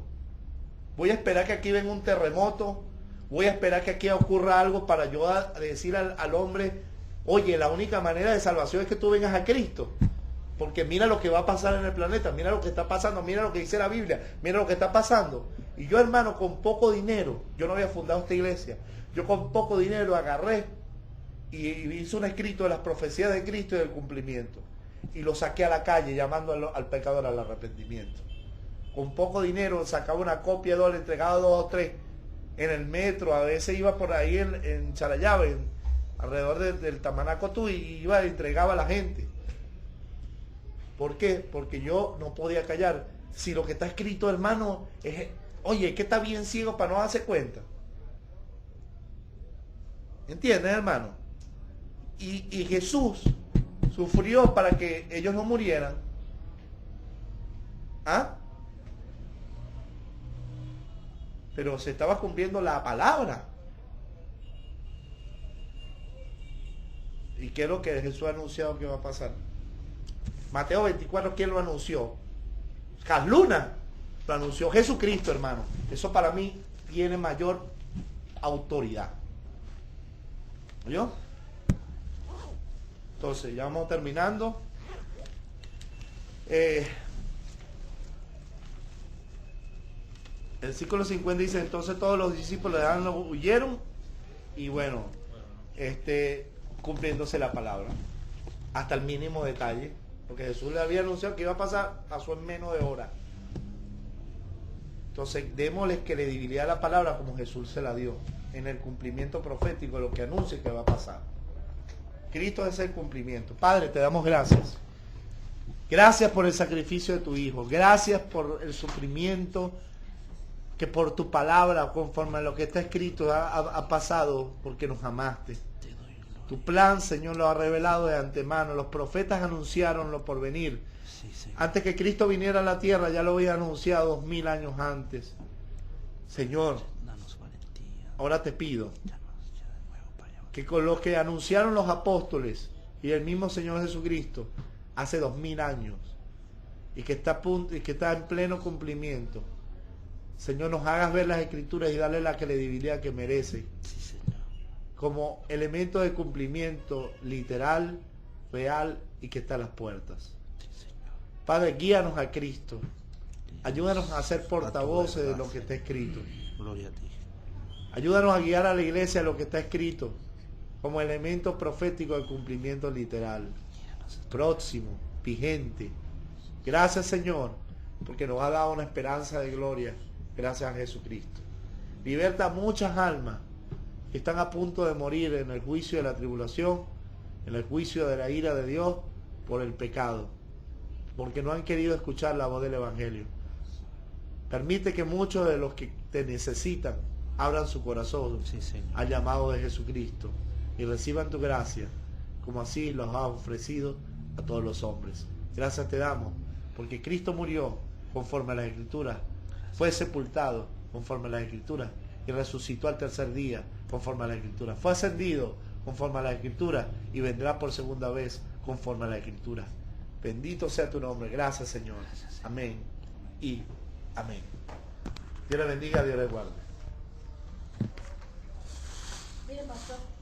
Voy a esperar que aquí venga un terremoto, voy a esperar que aquí ocurra algo para yo decir al hombre, oye, la única manera de salvación es que tú vengas a Cristo. Porque mira lo que va a pasar en el planeta, mira lo que está pasando, mira lo que dice la Biblia, mira lo que está pasando. Y yo, hermano, con poco dinero, yo no había fundado esta iglesia, yo con poco dinero agarré y hice un escrito de las profecías de Cristo y del cumplimiento. Y lo saqué a la calle llamando al pecador al arrepentimiento. Con poco dinero sacaba una copia, le entregaba 2 o 3 en el metro, a veces iba por ahí en Charallave, alrededor del Tamanacotú, y iba y entregaba a la gente. ¿Por qué? Porque yo no podía callar. Si lo que está escrito, hermano, es, oye, que está bien ciego para no darse cuenta. ¿Entiendes, hermano? Y Jesús sufrió para que ellos no murieran. ¿Ah? Pero se estaba cumpliendo la palabra. ¿Y qué es lo que Jesús ha anunciado que va a pasar? Mateo 24, ¿quién lo anunció? Luna lo anunció, Jesucristo, hermano. Eso para mí tiene mayor autoridad. ¿Oyó? Entonces, ya vamos terminando. El versículo 50 dice, entonces todos los discípulos de Juan huyeron y bueno, cumpliéndose la palabra hasta el mínimo detalle, porque Jesús le había anunciado que iba a pasar, pasó en menos de hora. Entonces démosles credibilidad a la palabra como Jesús se la dio, en el cumplimiento profético, lo que anuncia que va a pasar. Cristo es el cumplimiento. Padre, te damos gracias. Gracias por el sacrificio de tu Hijo. Gracias por el sufrimiento que por tu palabra, conforme a lo que está escrito, ha pasado porque nos amaste. Tu plan, Señor, lo ha revelado de antemano. Los profetas anunciaron lo por venir. Antes que Cristo viniera a la tierra, ya lo había anunciado 2000 años antes. Señor, ahora te pido que con lo que anunciaron los apóstoles y el mismo Señor Jesucristo hace 2000 años y que está en pleno cumplimiento, Señor, nos hagas ver las Escrituras y darle la credibilidad que merece, como elemento de cumplimiento literal, real y que está a las puertas. Padre, guíanos a Cristo. Ayúdanos a ser portavoces de lo que está escrito. Gloria a ti. Ayúdanos a guiar a la iglesia a lo que está escrito como elemento profético de cumplimiento literal, próximo, vigente. Gracias, Señor, porque nos ha dado una esperanza de gloria. Gracias a Jesucristo. Liberta a muchas almas que están a punto de morir en el juicio de la tribulación, en el juicio de la ira de Dios por el pecado, porque no han querido escuchar la voz del Evangelio. Permite que muchos de los que te necesitan abran su corazón al llamado de Jesucristo y reciban tu gracia, como así los has ofrecido a todos los hombres. Gracias te damos, porque Cristo murió conforme a las Escrituras, fue sepultado conforme a las Escrituras y resucitó al tercer día conforme a las Escrituras. Fue ascendido conforme a las Escrituras y vendrá por segunda vez conforme a las Escrituras. Bendito sea tu nombre. Gracias, Señor. Amén y amén. Dios le bendiga, Dios le guarde. Mire, pastor.